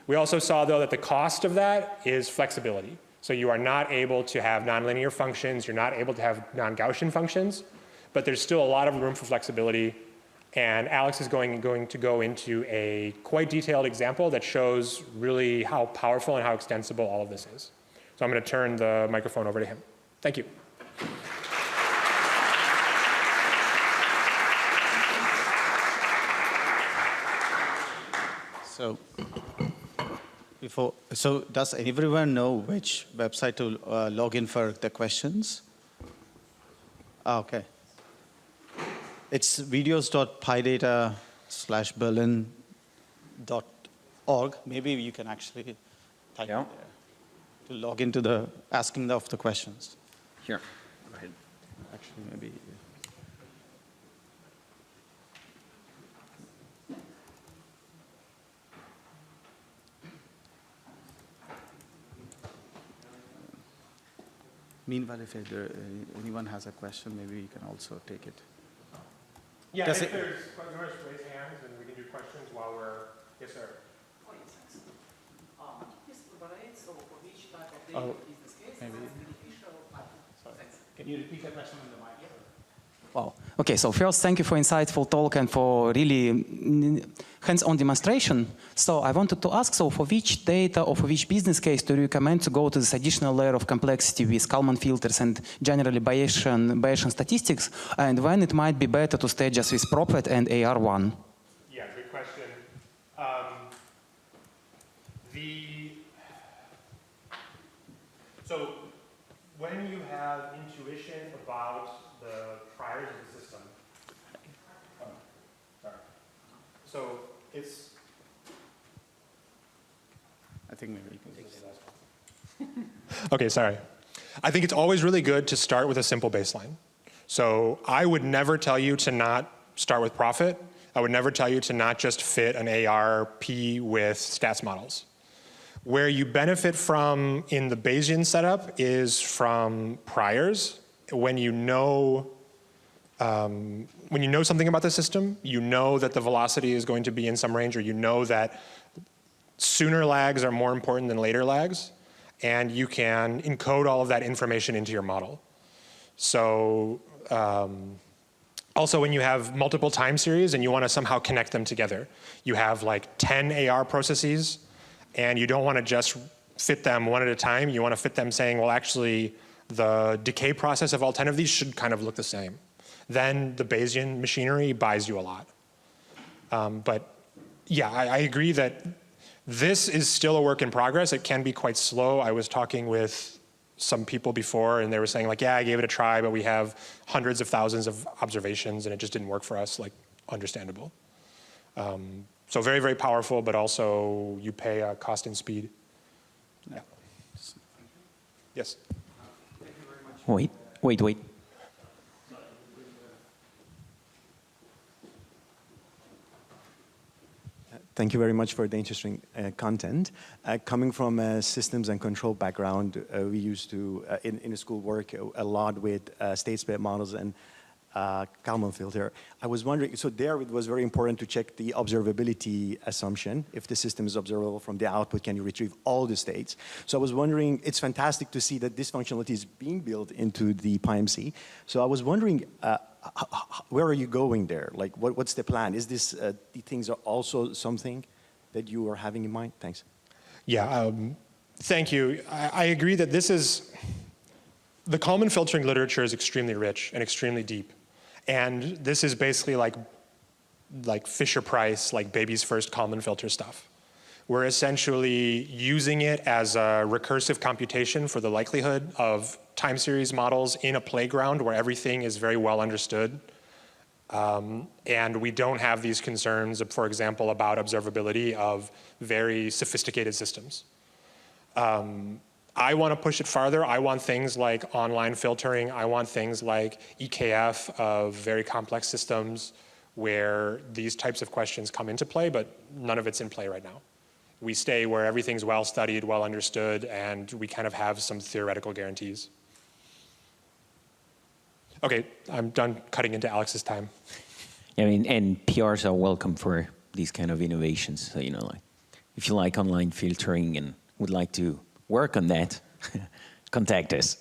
We also saw, though, that the cost of that is flexibility. So you are not able to have nonlinear functions, you're not able to have non-Gaussian functions, but there's still a lot of room for flexibility. And Alex is going to go into a quite detailed example that shows really how powerful and how extensible all of this is. So I'm going to turn the microphone over to him. Thank you. So does everyone know which website to log in for the questions? Okay. It's videos.pydata/berlin.org. Maybe you can actually type it there to log into the asking of the questions. Here, go ahead. Actually, maybe. Meanwhile, if anyone has a question, maybe you can also take it. Yeah, if there's questions, raise hands and we can do questions while we're, yes, sir. Oh, yes, thanks. This provides for which type of data business case is beneficial. Sorry. Can you repeat the question on the mic? Wow. Okay, so first, thank you for insightful talk and for really hands-on demonstration. So I wanted to ask, so for which data or for which business case do you recommend to go to this additional layer of complexity with Kalman filters and generally Bayesian statistics, and when it might be better to stay just with Prophet and AR1? Yeah, good question. So when you have intuition about the priors of the system, so it's, I think maybe you can use that. Okay, sorry. I think it's always really good to start with a simple baseline. So I would never tell you to not start with profit. I would never tell you to not just fit an ARP with stats models. Where you benefit from in the Bayesian setup is from priors. When you know something about the system, you know that the velocity is going to be in some range, or you know that sooner lags are more important than later lags, and you can encode all of that information into your model. So also when you have multiple time series and you want to somehow connect them together, you have like 10 AR processes, and you don't want to just fit them one at a time. You want to fit them saying, well, actually, the decay process of all 10 of these should kind of look the same. Then the Bayesian machinery buys you a lot. But yeah, I agree that this is still a work in progress. It can be quite slow. I was talking with some people before, and they were saying, like, yeah, I gave it a try, but we have hundreds of thousands of observations, and it just didn't work for us, like, understandable. So very, very powerful, but also you pay a cost in speed. Yeah. Yes? Wait. Thank you very much for the interesting content. Coming from a systems and control background, we used to, in the school, work a lot with state space models and Kalman filter. I was wondering, so there it was very important to check the observability assumption. If the system is observable from the output, can you retrieve all the states? So I was wondering, it's fantastic to see that this functionality is being built into the PyMC. So I was wondering, where are you going there? Like, what's the plan? Is this, the things are also something that you are having in mind? Thanks. Yeah, thank you. I agree that this is, the Kalman filtering literature is extremely rich and extremely deep. And this is basically like Fisher-Price, like baby's first Kalman filter stuff. We're essentially using it as a recursive computation for the likelihood of time series models in a playground where everything is very well understood. And we don't have these concerns, for example, about observability of very sophisticated systems. I want to push it farther. I want things like online filtering. I want things like EKF of very complex systems where these types of questions come into play, but none of it's in play right now. We stay where everything's well studied, well understood, and we kind of have some theoretical guarantees. Okay, I'm done cutting into Alex's time. I mean, and PRs are welcome for these kind of innovations. So, you know, like, if you like online filtering and would like to work on that, contact us.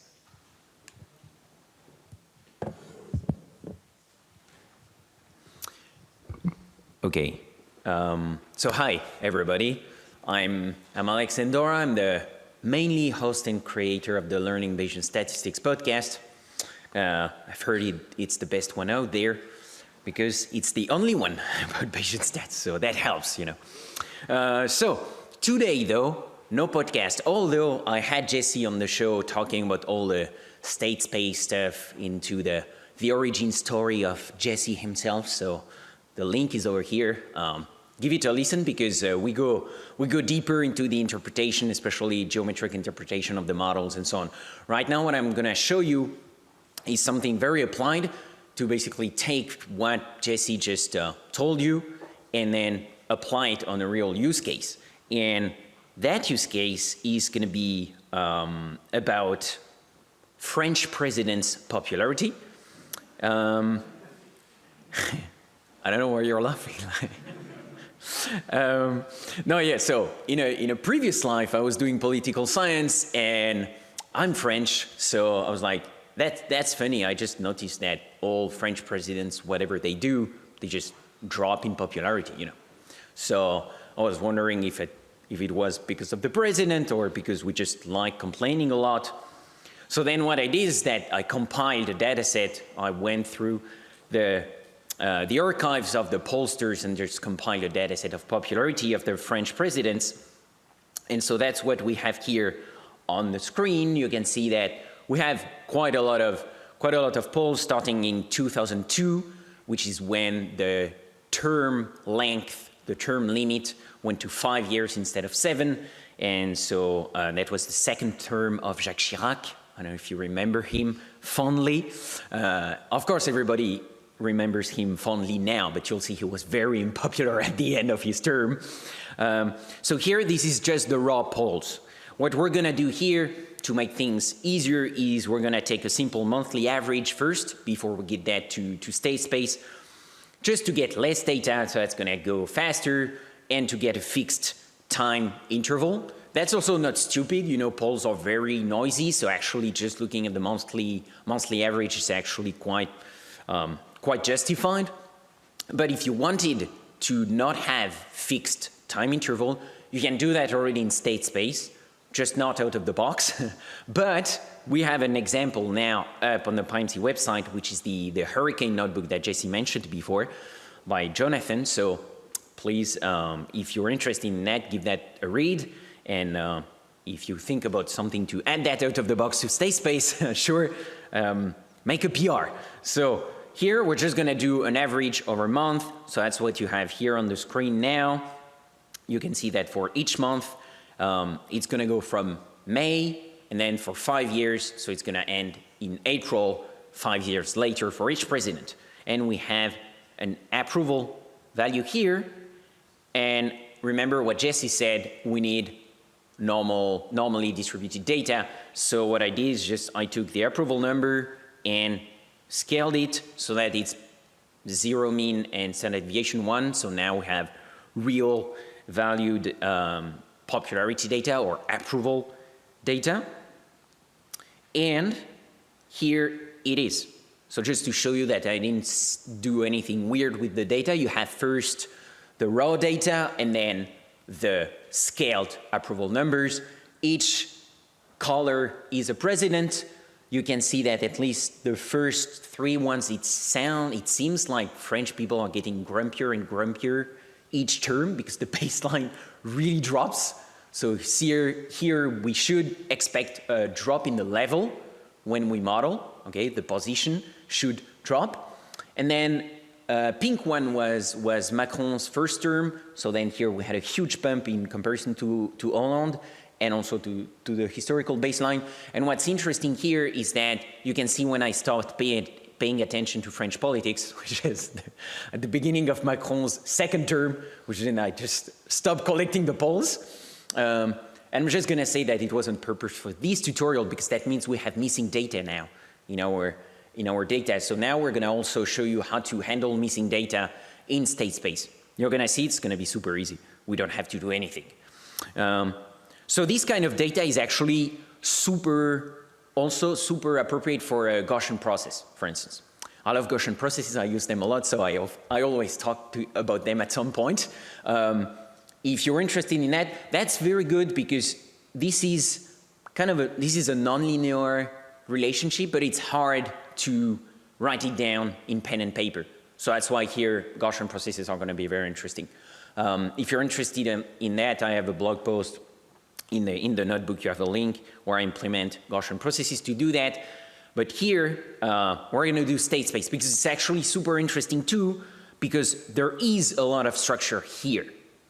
Okay, so hi everybody. I'm Alexandre Andorra. I'm the mainly host and creator of the Learning Bayesian Statistics podcast. I've heard it's the best one out there because it's the only one about Bayesian stats, so that helps, you know. So today though, no podcast, although I had Jesse on the show talking about all the state space stuff into the origin story of Jesse himself. So the link is over here. Give it a listen because we go deeper into the interpretation, especially geometric interpretation of the models and so on. Right now, what I'm going to show you is something very applied to basically take what Jesse just told you and then apply it on a real use case. And that use case is going to be about French presidents' popularity. I don't know why you're laughing. No, yeah, so in a previous life, I was doing political science, and I'm French, so I was like, that's funny. I just noticed that all French presidents, whatever they do, they just drop in popularity, you know. So I was wondering if it was because of the president or because we just like complaining a lot. So then what I did is that I compiled a data set. I went through the archives of the pollsters and just compiled a data set of popularity of the French presidents. And so that's what we have here on the screen. You can see that we have quite a lot of polls starting in 2002, which is when the term length, the term limit went to 5 years instead of 7. And so that was the second term of Jacques Chirac. I don't know if you remember him fondly. Of course, everybody remembers him fondly now, but you'll see he was very unpopular at the end of his term. So here, this is just the raw polls. What we're going to do here to make things easier is we're going to take a simple monthly average first before we get that to state space, just to get less data, so that's going to go faster, and to get a fixed time interval. That's also not stupid, you know, polls are very noisy, so actually just looking at the monthly average is actually quite justified. But if you wanted to not have fixed time interval, you can do that already in state space, just not out of the box. But we have an example now up on the PyMC website, which is the Hurricane notebook that Jesse mentioned before by Jonathan. So please, if you're interested in that, give that a read. And if you think about something to add that out of the box to state space, sure, make a PR. So here we're just going to do an average over month. So that's what you have here on the screen now. You can see that for each month, it's going to go from May, and then for 5 years, so it's going to end in April, 5 years later for each president. And we have an approval value here. And remember what Jesse said, we need normally distributed data. So what I did is just I took the approval number and scaled it so that it's 0 mean and standard deviation 1. So now we have real valued popularity data or approval data. And here it is. So just to show you that I didn't do anything weird with the data, you have first the raw data and then the scaled approval numbers. Each color is a president. You can see that at least the first 3 ones, it seems like French people are getting grumpier and grumpier each term because the baseline really drops. So here we should expect a drop in the level when we model, okay? The position should drop. And then pink one was Macron's first term. So then here we had a huge bump in comparison to Hollande and also to the historical baseline. And what's interesting here is that you can see when I start paying attention to French politics, which is at the beginning of Macron's second term, which then I just stopped collecting the polls. And I'm just going to say that it was on purpose for this tutorial because that means we have missing data now in our data. So now we're going to also show you how to handle missing data in state space. You're going to see it's going to be super easy. We don't have to do anything. So this kind of data is actually also super appropriate for a Gaussian process, for instance. I love Gaussian processes. I use them a lot, so I always talk about them at some point. If you're interested in that, that's very good because this is a nonlinear relationship, but it's hard to write it down in pen and paper. So that's why here Gaussian processes are going to be very interesting. If you're interested in that, I have a blog post in the notebook. You have a link where I implement Gaussian processes to do that. But here we're going to do state space because it's actually super interesting too because there is a lot of structure here.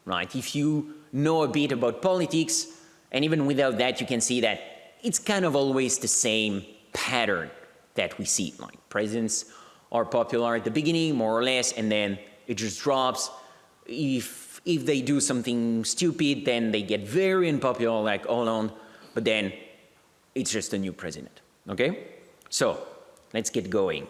Right? If you know a bit about politics, and even without that, you can see that it's kind of always the same pattern that we see. Like presidents are popular at the beginning, more or less, and then it just drops. If they do something stupid, then they get very unpopular, like Hollande, but then it's just a new president. Okay? So let's get going.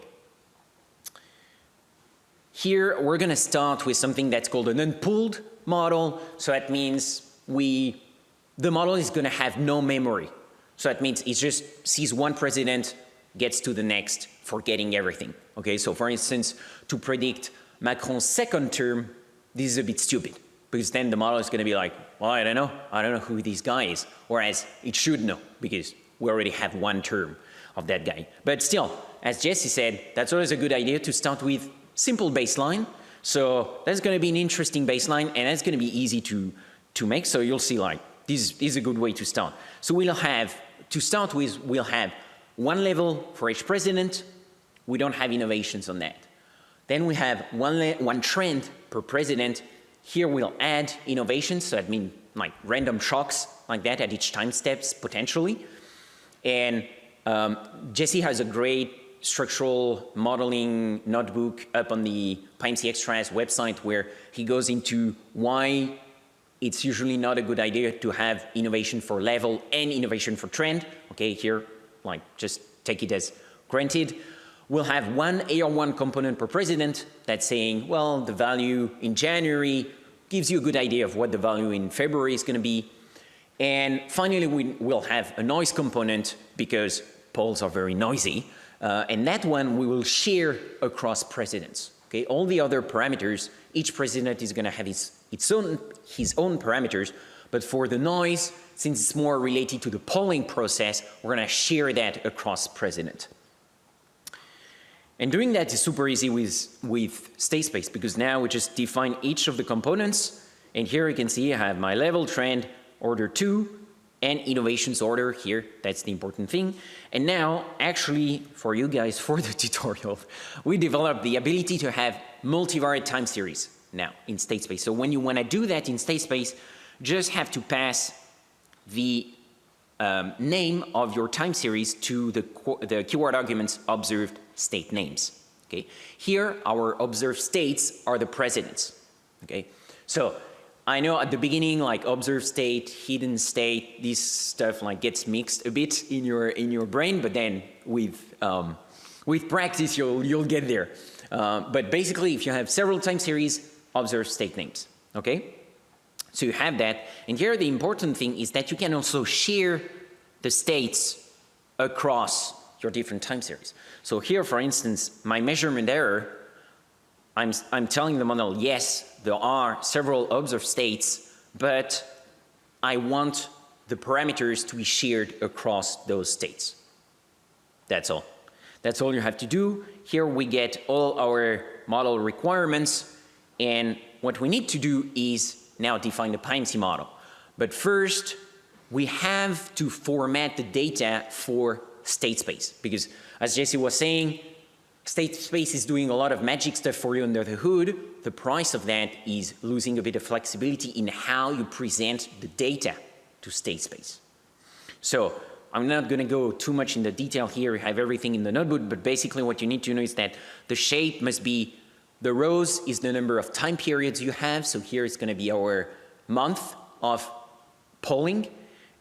Here, we're going to start with something that's called an unpooled model. So that means the model is going to have no memory. So that means it just sees one president, gets to the next, forgetting everything. Okay, so for instance, to predict Macron's second term, this is a bit stupid because then the model is going to be like, well, I don't know who this guy is. Whereas it should know because we already have one term of that guy. But still, as Jesse said, that's always a good idea to start with simple baseline. So that's going to be an interesting baseline, and that's going to be easy to make. So you'll see, like, this is a good way to start. So we'll have, to start with, we'll have one level for each president. We don't have innovations on that. Then we have one trend per president. Here we'll add innovations, so that means like random shocks like that at each time steps, potentially. And Jesse has a great structural modeling notebook up on the PyMC Extras website where he goes into why it's usually not a good idea to have innovation for level and innovation for trend. Okay, here, like, just take it as granted. We'll have one AR1 component per president that's saying, well, the value in January gives you a good idea of what the value in February is going to be. And finally, we'll have a noise component because polls are very noisy. And that one we will share across presidents. Okay, all the other parameters, each president is going to have his own parameters. But for the noise, since it's more related to the polling process, we're going to share that across president. And doing that is super easy with state space because now we just define each of the components. And here you can see I have my level, trend, order 2, and innovations order here, that's the important thing. And now, actually, for you guys, for the tutorial, we developed the ability to have multivariate time series now in state space. So when you want to do that in state space, just have to pass the name of your time series to the keyword arguments observed state names. Okay? Here, our observed states are the precedents. Okay? So I know at the beginning, like observed state, hidden state, this stuff like gets mixed a bit in your brain, but then with practice, you'll get there. But basically, if you have several time series, observed state names. Okay? So you have that, and here the important thing is that you can also share the states across your different time series. So here, for instance, my measurement error, I'm telling the model, yes, there are several observed states, but I want the parameters to be shared across those states. That's all. That's all you have to do. Here we get all our model requirements, and what we need to do is now define the PyMC model. But first, we have to format the data for state space, because as Jesse was saying, state space is doing a lot of magic stuff for you under the hood. The price of that is losing a bit of flexibility in how you present the data to state space. So I'm not going to go too much in the detail here. You have everything in the notebook, but basically what you need to know is that the shape must be, the rows is the number of time periods you have. So here it's going to be our month of polling.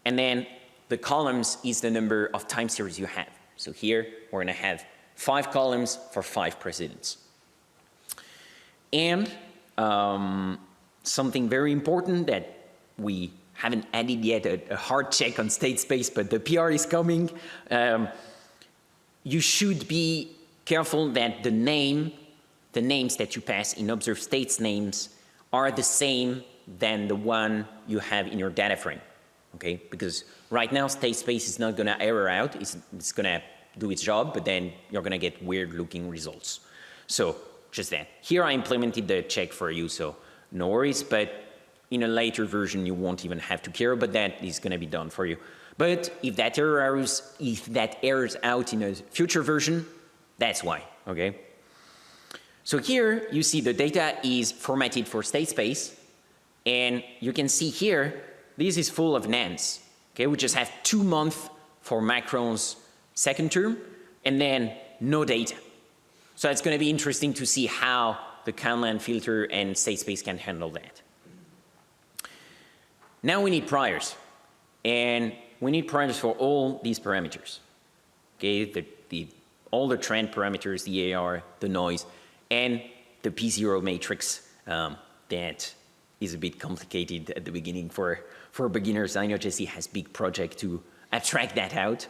And then the columns is the number of time series you have. So here we're going to have 5 columns for 5 precedents. And something very important that we haven't added yet, a hard check on state space, but the PR is coming. You should be careful that the names that you pass in observed states names are the same than the one you have in your data frame. Okay, because right now state space is not going to error out, it's going to do its job, but then you're going to get weird looking results. So just that. Here I implemented the check for you, so no worries, but in a later version you won't even have to care, but that is going to be done for you. But if that errors out in a future version, that's why, okay? So here you see the data is formatted for state space, and you can see here this is full of nans. Okay, we just have 2 months for Macron's second term, and then no data. So it's going to be interesting to see how the Kalman filter and state space can handle that. Now we need priors, and we need priors for all these parameters. Okay, all the trend parameters, the AR, the noise, and the P0 matrix that is a bit complicated at the beginning for beginners. I know Jesse has big project to abstract that out.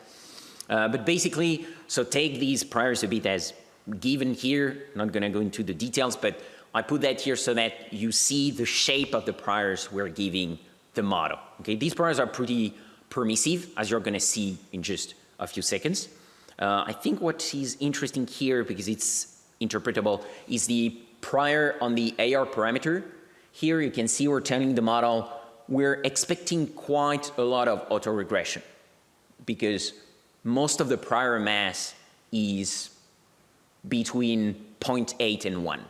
But basically, so take these priors a bit as given here. Not going to go into the details, but I put that here so that you see the shape of the priors we're giving the model. Okay, these priors are pretty permissive, as you're going to see in just a few seconds. I think what is interesting here, because it's interpretable, is the prior on the AR parameter. Here you can see we're telling the model we're expecting quite a lot of autoregression, because most of the prior mass is between 0.8 and 1.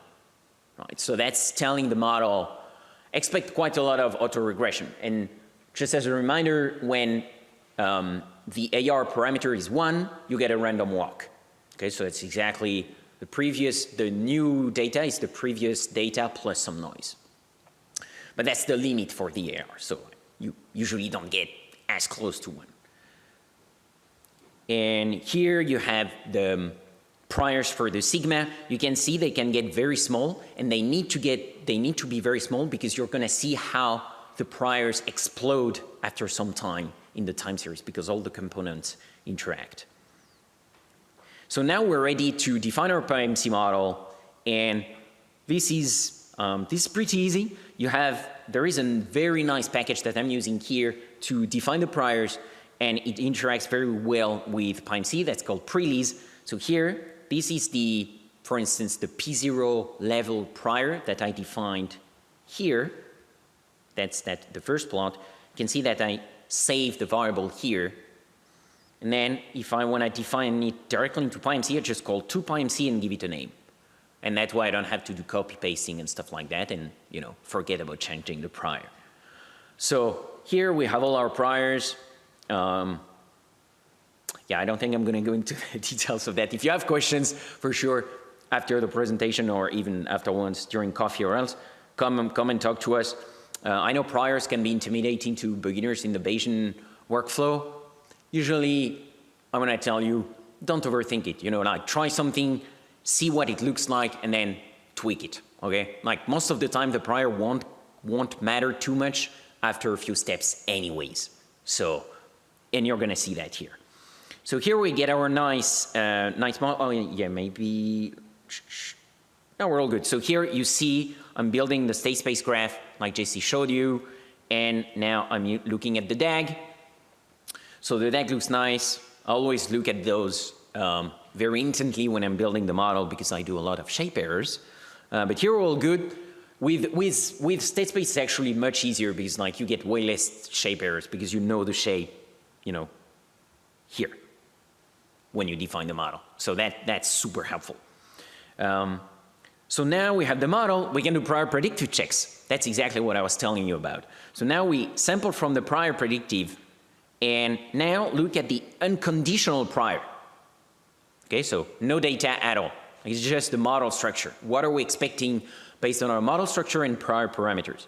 Right? So that's telling the model expect quite a lot of autoregression. And just as a reminder, when the AR parameter is 1, you get a random walk. Okay, so it's exactly the new data is the previous data plus some noise. But that's the limit for the AR, so you usually don't get as close to 1. And here you have the priors for the sigma. You can see they can get very small, and they need to be very small because you're going to see how the priors explode after some time in the time series because all the components interact. So now we're ready to define our PyMC model, and this is pretty easy. There is a very nice package that I'm using here to define the priors, and it interacts very well with PyMC. That's called prelease. So here, this is for instance, the P0 level prior that I defined here. That's the first plot. You can see that I save the variable here. And then if I want to define it directly into PyMC, I just call toPyMC and give it a name. And that's why I don't have to do copy pasting and stuff like that and, you know, forget about changing the prior. So here we have all our priors. Yeah, I don't think I'm going to go into the details of that. If you have questions, for sure, after the presentation or even afterwards during coffee or else, come and talk to us. I know priors can be intimidating to beginners in the Bayesian workflow. Usually, I'm going to tell you, don't overthink it. You know, like try something, see what it looks like, and then tweak it, okay? Like most of the time, the prior won't matter too much after a few steps anyways. So, and you're going to see that here. So here we get our nice model. Oh, yeah, maybe. No, we're all good. So here you see I'm building the state space graph like JC showed you. And now I'm looking at the DAG. So the DAG looks nice. I always look at those very intently when I'm building the model because I do a lot of shape errors. But here we're all good. With state space, it's actually much easier because like you get way less shape errors because you know the shape, you know, here when you define the model. So that's super helpful. So now we have the model, we can do prior predictive checks. That's exactly what I was telling you about. So now we sample from the prior predictive and now look at the unconditional prior. Okay, so no data at all. It's just the model structure. What are we expecting based on our model structure and prior parameters?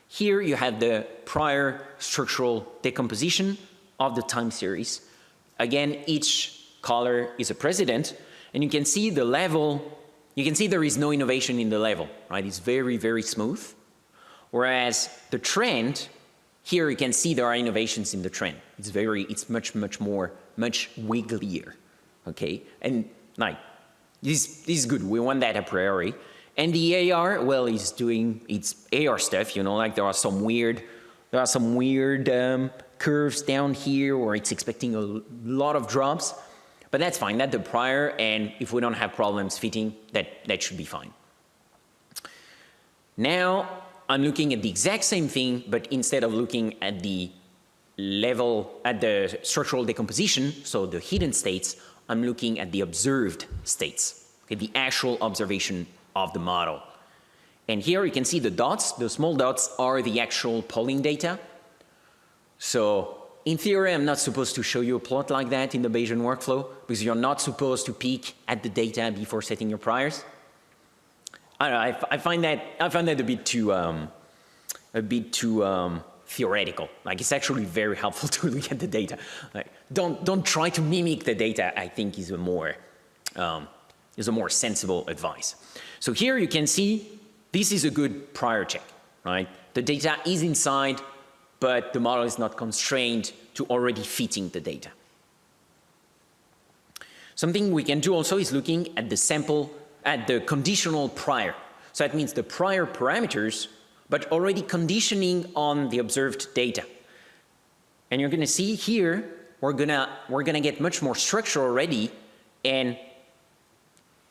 Here you have the prior structural decomposition of the time series. Again, each color is a precedent, and you can see the level, you can see there is no innovation in the level, right? It's very, very smooth. Whereas the trend, here you can see there are innovations in the trend. It's much wigglier, okay? And like, this is good, we want that a priori. And the AR, well, is doing its AR stuff, you know, like there are some weird curves down here where it's expecting a lot of drops. But that's fine, that's the prior, and if we don't have problems fitting, that should be fine. Now, I'm looking at the exact same thing, but instead of looking at the level, at the structural decomposition, so the hidden states, I'm looking at the observed states, okay, the actual observation of the model. And here you can see the dots, the small dots are the actual polling data. So, in theory, I'm not supposed to show you a plot like that in the Bayesian workflow because you're not supposed to peek at the data before setting your priors. I don't know, I find that a bit too theoretical. Like it's actually very helpful to look at the data. Like don't try to mimic the data. I think is a more sensible advice. So here you can see this is a good prior check, right? The data is inside, but the model is not constrained to already fitting the data. Something we can do also is looking at the sample, at the conditional prior. So that means the prior parameters, but already conditioning on the observed data. And you're gonna see here, we're gonna get much more structure already and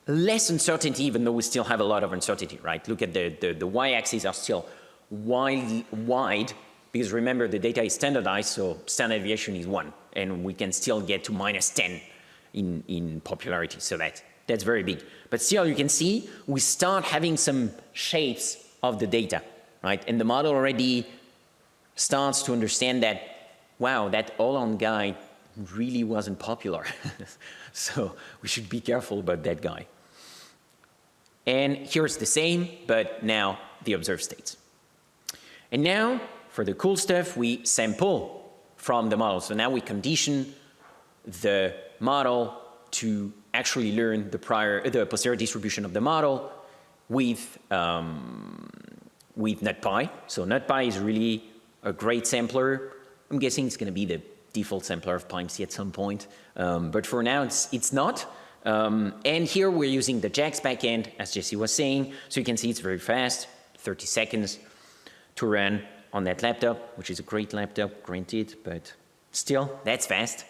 less uncertainty, even though we still have a lot of uncertainty, right? Look at the y-axes are still wide, because remember the data is standardized, so standard deviation is 1, and we can still get to -10 in popularity, so that's very big. But still you can see we start having some shapes of the data, right? And the model already starts to understand that, wow, that all-on guy really wasn't popular. So we should be careful about that guy. And here's the same, but now the observed states. And now, for the cool stuff, we sample from the model. So now we condition the model to actually learn the posterior distribution of the model with NumPy. So NumPy is really a great sampler. I'm guessing it's going to be the default sampler of PyMC at some point. But for now, it's not. And here we're using the JAX backend, as Jesse was saying. So you can see it's very fast, 30 seconds to run on that laptop, which is a great laptop, granted, but still, that's fast.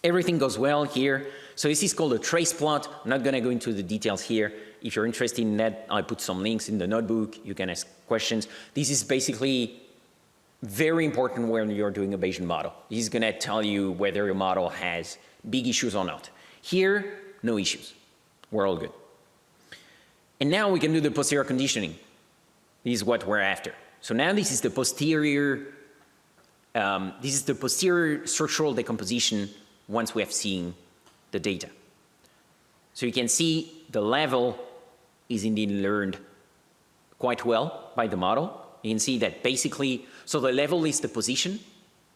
Everything goes well here. So this is called a trace plot. I'm not going to go into the details here. If you're interested in that, I put some links in the notebook. You can ask questions. This is basically Very important when you're doing a Bayesian model. He's going to tell you whether your model has big issues or not. Here, no issues. We're all good. And now we can do the posterior conditioning. This is what we're after. So now this is the posterior structural decomposition once we have seen the data. So you can see the level is indeed learned quite well by the model. You can see that basically, so the level is the position.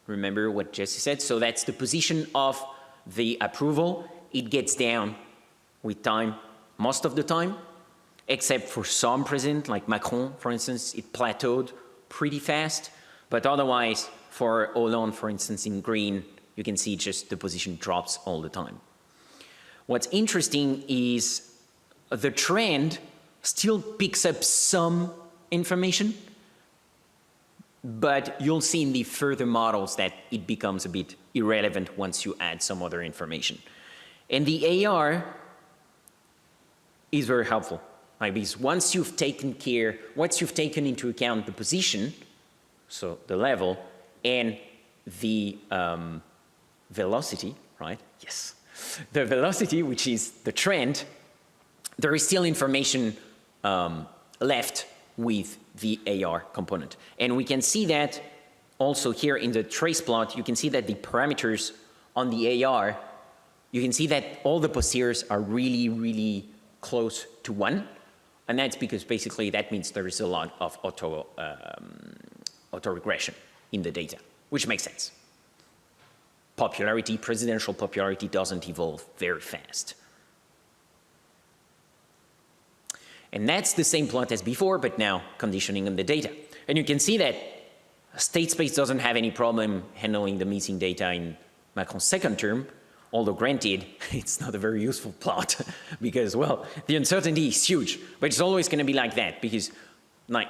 Remember what Jesse said? So that's the position of the approval. It gets down with time, most of the time, except for some president, like Macron, for instance, it plateaued pretty fast. But otherwise, for Hollande, for instance, in green, you can see just the position drops all the time. What's interesting is the trend still picks up some information, but you'll see in the further models that it becomes a bit irrelevant once you add some other information. And the AR is very helpful. Like, because once you've taken into account the position, so the level, and the velocity, right? Yes. The velocity, which is the trend, there is still information left with the AR component. And we can see that also here in the trace plot. You can see that the parameters on the AR, you can see that all the posteriors are really, really close to 1. And that's because basically that means there is a lot of auto-regression in the data, which makes sense. Popularity, presidential popularity doesn't evolve very fast. And that's the same plot as before, but now conditioning on the data. And you can see that state space doesn't have any problem handling the missing data in Macron's second term, although granted, it's not a very useful plot because, well, the uncertainty is huge, but it's always going to be like that because, like,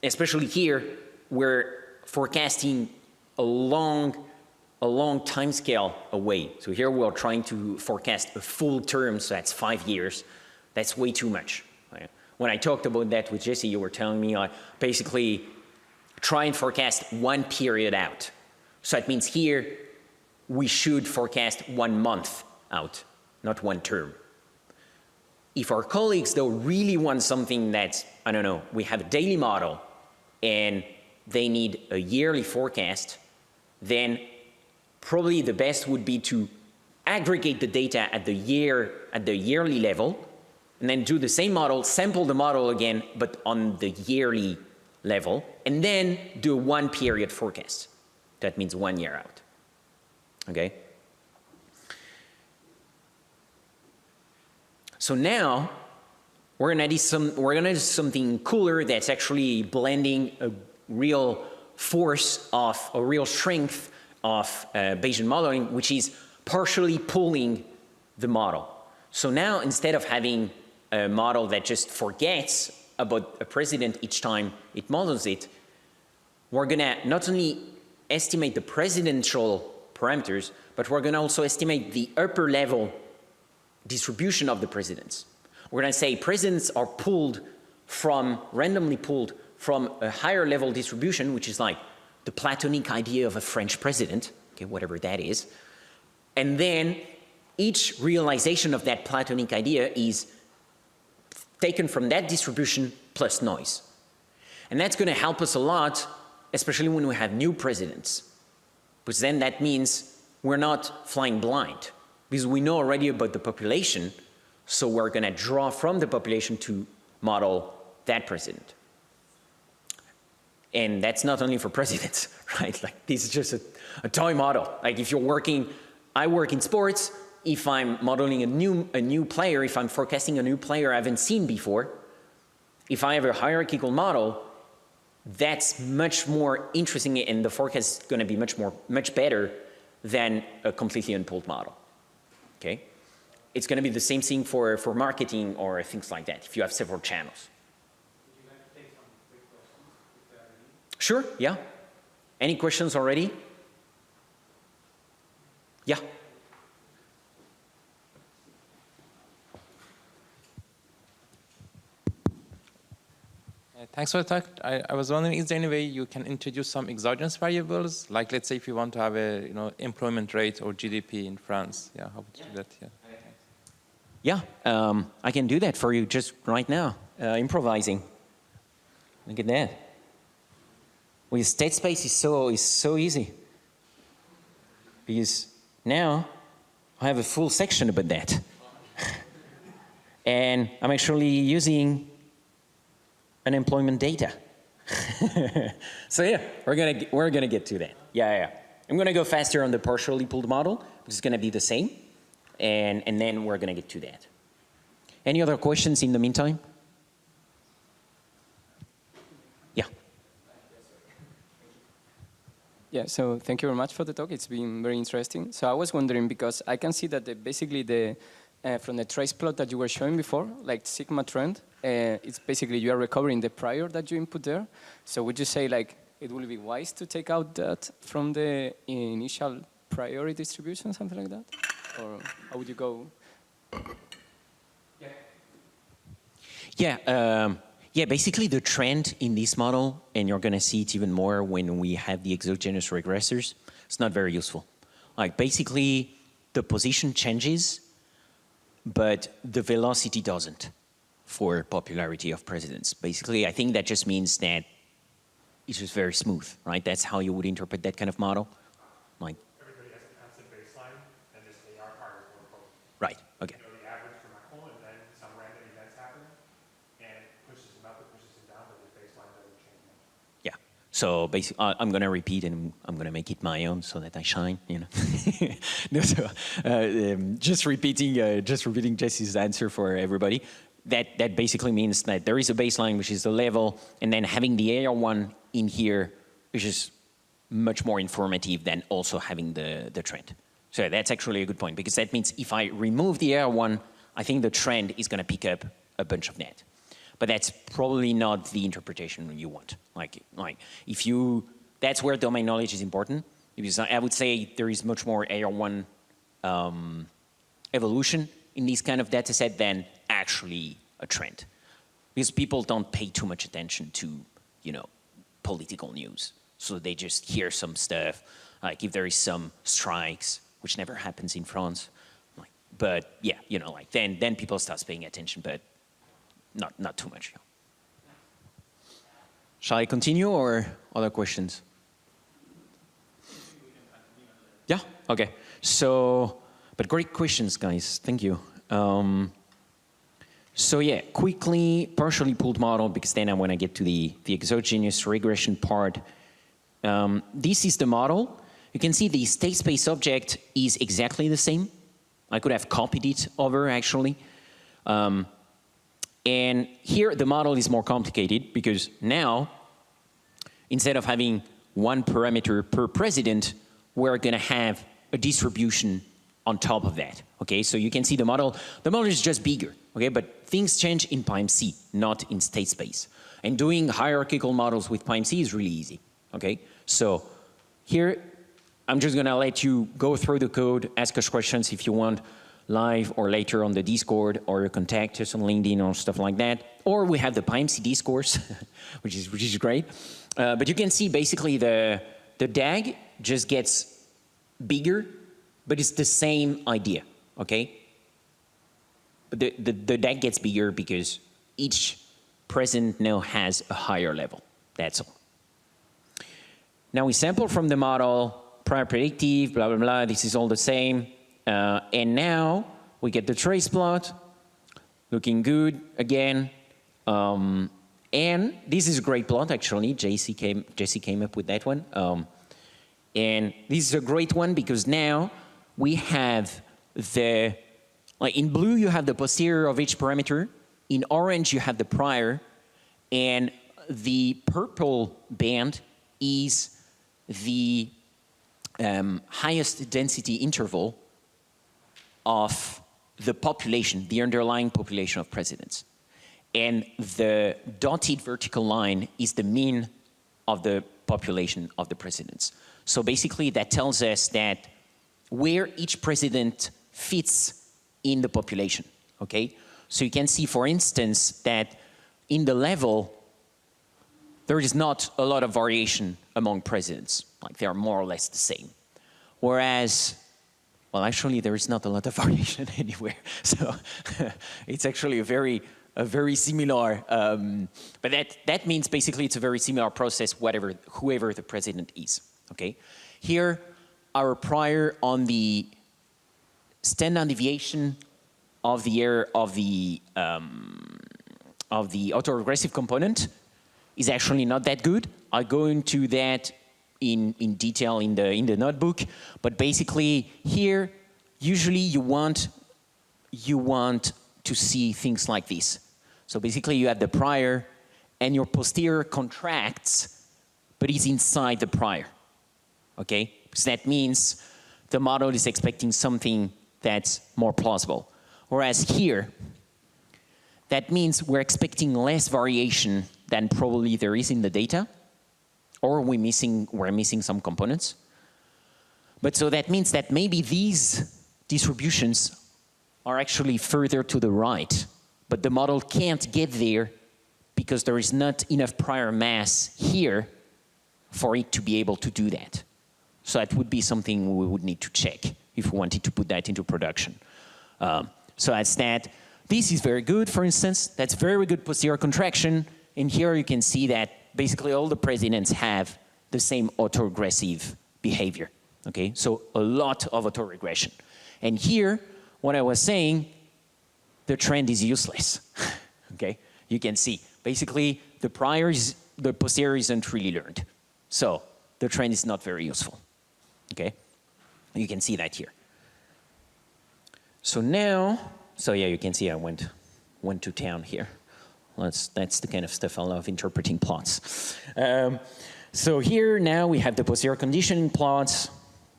especially here, we're forecasting a long time scale away. So here we're trying to forecast a full term, so that's 5 years. That's way too much. Right? When I talked about that with Jesse, you were telling me basically try and forecast 1 period out. So that means here we should forecast 1 month out, not 1 term. If our colleagues though really want something that's, I don't know, we have a daily model and they need a yearly forecast, then probably the best would be to aggregate the data at the yearly level, and then do the same model, sample the model again, but on the yearly level, and then do a 1 period forecast. That means 1 year out. Okay? So now we're gonna do something cooler that's actually blending a real force of a real strength of Bayesian modeling, which is partially pooling the model. So now instead of having a model that just forgets about a president each time it models it, we're gonna not only estimate the presidential parameters, but we're gonna also estimate the upper level distribution of the presidents. We're gonna say presidents are randomly pulled from a higher level distribution, which is like the Platonic idea of a French president, okay, whatever that is. And then each realization of that Platonic idea is taken from that distribution plus noise. And that's going to help us a lot, especially when we have new presidents. Because then that means we're not flying blind, because we know already about the population, so we're going to draw from the population to model that president. And that's not only for presidents, right? Like, this is just a toy model. Like, if you're working, I work in sports. If I'm modeling a new player, if I'm forecasting a new player I haven't seen before, if I have a hierarchical model, that's much more interesting, and the forecast is going to be much better than a completely unpooled model. Okay, it's going to be the same thing for marketing or things like that. If you have several channels. Would you like to take some quick questions, if there are any? Sure. Yeah. Any questions already? Yeah. Thanks for the talk. I was wondering, is there any way you can introduce some exogenous variables? Like, let's say if you want to have a employment rate or GDP in France. Yeah, how would you do that? Yeah. Yeah, I can do that for you just right now, improvising. Look at that. With state space is so easy. Because now I have a full section about that. And I'm actually using unemployment data. So yeah, we're gonna get to that. Yeah. I'm gonna go faster on the partially pooled model, which is gonna be the same, and then we're gonna get to that. Any other questions in the meantime? Yeah. Yeah, so thank you very much for the talk. It's been very interesting. So I was wondering, because I can see that basically from the trace plot that you were showing before, like sigma trend, it's basically you are recovering the prior that you input there. So would you say like it will be wise to take out that from the initial priority distribution, something like that? Or how would you go? Yeah, basically the trend in this model, and you're going to see it even more when we have the exogenous regressors, it's not very useful. Like basically the position changes, but the velocity doesn't for popularity of presidents. Basically, I think that just means that it's just very smooth, right? That's how you would interpret that kind of model. Like Everybody has a constant baseline, and this AR part is more important. Right, okay. You know the average for Macron, and then some random events happen, and it pushes them up, it pushes them down, but the baseline doesn't change much. Yeah. So basically, I'm going to repeat, and I'm going to make it my own so that I shine, you know. No, so, just repeating Jesse's answer for everybody. That basically means that there is a baseline, which is the level, and then having the AR1 in here, which is much more informative than also having the trend. So that's actually a good point, because that means if I remove the AR1, I think the trend is going to pick up a bunch of that. But that's probably not the interpretation you want. Like if you, that's where domain knowledge is important, because I would say there is much more AR1 evolution in this kind of data set than actually a trend. Because people don't pay too much attention to, you know, political news. So they just hear some stuff, like if there is some strikes, which never happens in France. Like, but yeah, you know, like then people start paying attention, but not too much. Shall I continue or other questions? Yeah, okay. So, but great questions, guys. Thank you. So yeah, quickly, partially pooled model, because then I want to get to the exogenous regression part. This is the model. You can see the state space object is exactly the same. I could have copied it over, actually. And here the model is more complicated, because now, instead of having one parameter per president, we're going to have a distribution on top of that. Okay, so you can see the model is just bigger. Okay, but things change in PyMC, not in state space. And doing hierarchical models with PyMC is really easy. Okay, so here I'm just going to let you go through the code, ask us questions if you want, live or later on the Discord, or contact us on LinkedIn or stuff like that. Or we have the PyMC discourse, which is great. But you can see basically the DAG just gets bigger, but it's the same idea, okay? The DAG gets bigger because each president now has a higher level, that's all. Now we sample from the model, prior predictive, blah, blah, blah, this is all the same. And now we get the trace plot, looking good again. And this is a great plot, actually. Jesse came up with that one. And this is a great one because now we have like in blue you have the posterior of each parameter, in orange you have the prior, and the purple band is the highest density interval of the population, the underlying population of presidents. And the dotted vertical line is the mean of the population of the presidents. So basically that tells us that where each president fits in the population, okay? So you can see, for instance, that in the level, there is not a lot of variation among presidents. Like they are more or less the same. Whereas, well, actually there is not a lot of variation anywhere. So it's actually a very similar, but that means basically it's a very similar process, whoever the president is, okay? Here, our prior on the standard deviation of the error of the autoregressive component is actually not that good. I'll go into that in detail in the notebook, but basically here, usually you want to see things like this. So basically you have the prior and your posterior contracts, but it's inside the prior, okay? Because that means the model is expecting something that's more plausible. Whereas here, that means we're expecting less variation than probably there is in the data, or we're missing some components. But so that means that maybe these distributions are actually further to the right, but the model can't get there because there is not enough prior mass here for it to be able to do that. So that would be something we would need to check if we wanted to put that into production. So that's that. This is very good, for instance. That's very good posterior contraction. And here you can see that basically all the presidents have the same autoregressive behavior. Okay, so a lot of autoregression. And here, what I was saying, the trend is useless. Okay, you can see basically the posterior isn't really learned. So the trend is not very useful. Okay, you can see that here. So now, so yeah, you can see I went to town here. That's the kind of stuff I love, interpreting plots. So here now we have the posterior conditioning plots.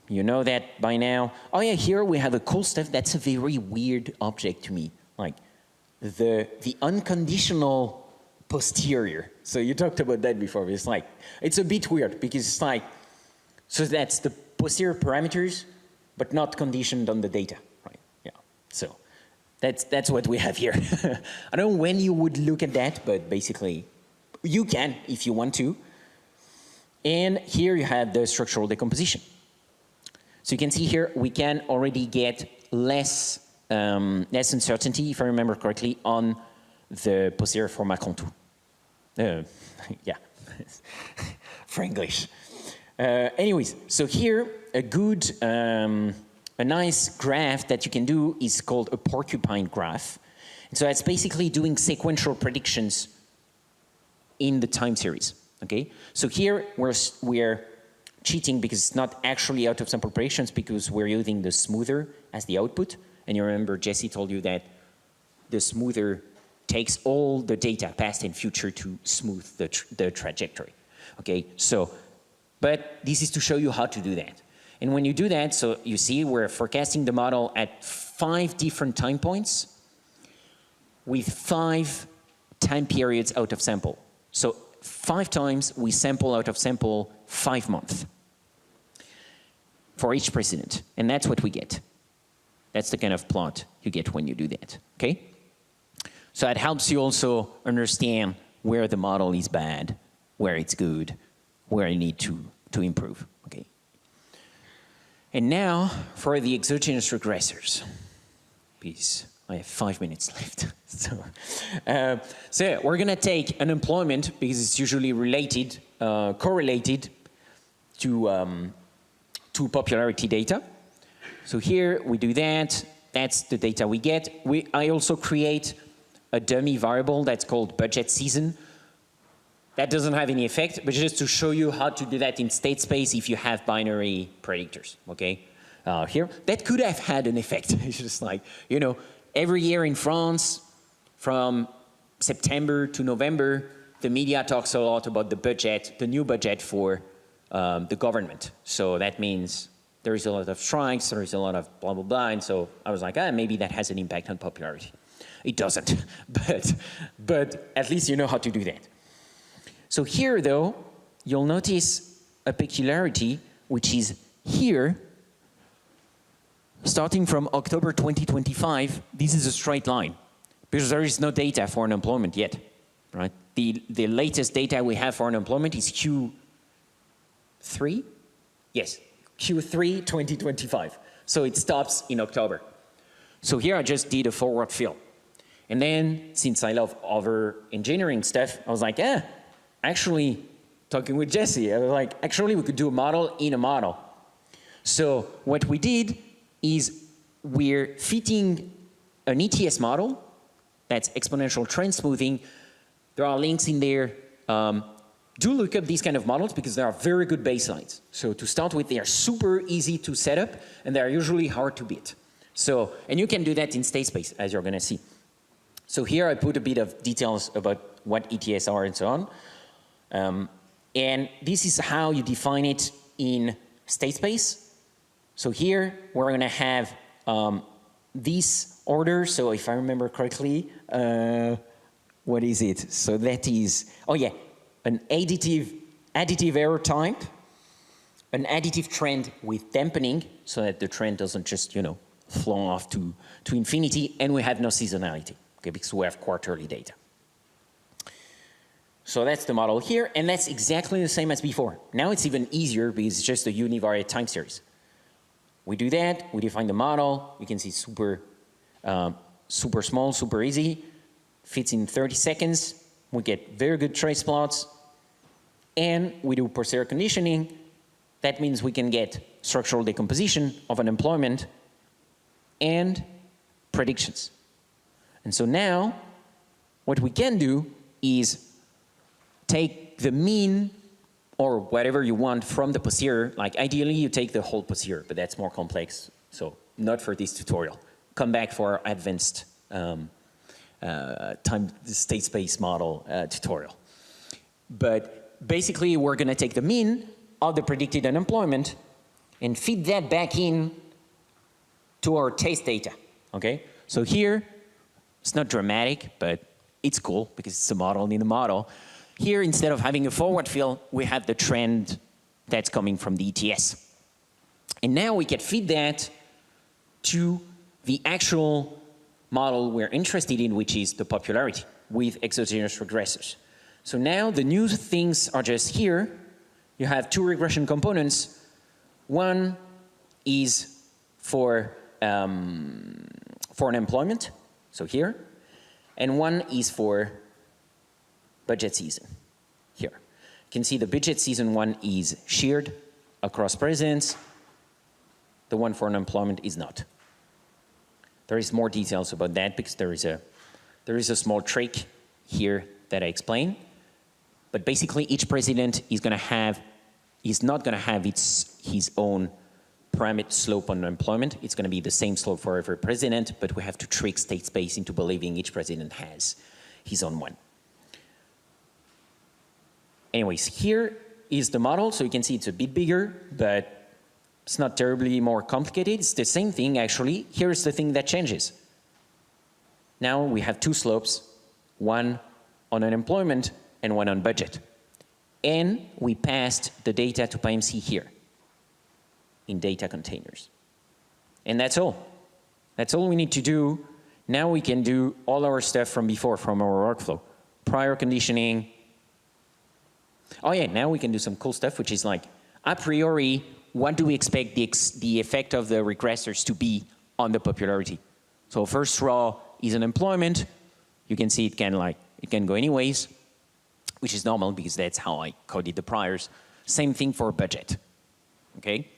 You know that by now. Oh yeah, here we have a cool stuff. That's a very weird object to me. Like the unconditional posterior. So you talked about that before. It's like, it's a bit weird because it's like, so that's the posterior parameters, but not conditioned on the data, right? Yeah, so that's what we have here. I don't know when you would look at that, but basically you can if you want to. And here you have the structural decomposition. So you can see here we can already get less uncertainty, if I remember correctly, on the posterior for Macron-2. Yeah, for English. Anyways, so here a nice graph that you can do is called a porcupine graph. And so that's basically doing sequential predictions in the time series. Okay, so here we're cheating because it's not actually out of sample predictions because we're using the smoother as the output. And you remember Jesse told you that the smoother takes all the data past and future to smooth the trajectory. Okay, so, but this is to show you how to do that. And when you do that, so you see we're forecasting the model at 5 different time points with 5 time periods out of sample. So 5 times we sample out of sample 5 months for each president. And that's what we get. That's the kind of plot you get when you do that, okay? So it helps you also understand where the model is bad, where it's good, where you need to improve, okay? And now for the exogenous regressors. Please, I have 5 minutes left. So we're gonna take unemployment because it's usually related, correlated to popularity data. So here we do that. That's the data we get. I also create a dummy variable that's called budget season. That doesn't have any effect, but just to show you how to do that in state space if you have binary predictors, okay? Here, that could have had an effect. It's just like, you know, every year in France, from September to November, the media talks a lot about the budget, the new budget for the government. So that means there is a lot of strikes, there is a lot of blah, blah, blah. And so I was like, maybe that has an impact on popularity. It doesn't, but at least you know how to do that. So here, though, you'll notice a peculiarity, which is here, starting from October 2025, this is a straight line, because there is no data for unemployment yet, right? the latest data we have for unemployment is Q3? Yes, Q3 2025. So it stops in October. So here I just did a forward fill. And then, since I love over engineering stuff, I was like, actually, talking with Jesse, I was like, actually, we could do a model in a model. So what we did is we're fitting an ETS model, that's exponential trend smoothing. There are links in there. Do look up these kind of models because they are very good baselines. So to start with, they are super easy to set up, and they are usually hard to beat. So, and you can do that in state space, as you're going to see. So here I put a bit of details about what ETS are and so on. And this is how you define it in state space. So here we're going to have this order. So if I remember correctly, what is it? So that is, oh yeah, an additive error type, an additive trend with dampening so that the trend doesn't just, you know, flow off to infinity, and we have no seasonality, okay, because we have quarterly data. So that's the model here, and that's exactly the same as before. Now it's even easier because it's just a univariate time series. We do that, we define the model, you can see super small, super easy, fits in 30 seconds, we get very good trace plots, and we do posterior conditioning. That means we can get structural decomposition of unemployment and predictions. And so now, what we can do is take the mean or whatever you want from the posterior. Like ideally you take the whole posterior, but that's more complex. So not for this tutorial. Come back for our advanced time state space model tutorial. But basically we're gonna take the mean of the predicted unemployment and feed that back in to our taste data, okay? So here, it's not dramatic, but it's cool because it's a model in a model. Here, instead of having a forward fill, we have the trend that's coming from the ETS. And now we can feed that to the actual model we're interested in, which is the popularity with exogenous regressors. So now the new things are just here. You have two regression components. One is for unemployment, so here, and one is for budget season, here. You can see the budget season one is shared across presidents. The one for unemployment is not. There is more details about that because there is a small trick here that I explain. But basically each president is not gonna have his own parameter slope on unemployment. It's going to be the same slope for every president, but we have to trick state space into believing each president has his own one. Anyways, here is the model. So you can see it's a bit bigger, but it's not terribly more complicated. It's the same thing, actually. Here's the thing that changes. Now we have two slopes, one on unemployment and one on budget. And we passed the data to PyMC here in data containers. And that's all. That's all we need to do. Now we can do all our stuff from before, from our workflow. Prior conditioning. Oh yeah, now we can do some cool stuff, which is like, a priori, what do we expect the effect of the regressors to be on the popularity? So first row is unemployment. You can see it can go anyways, which is normal because that's how I coded the priors. Same thing for budget, okay?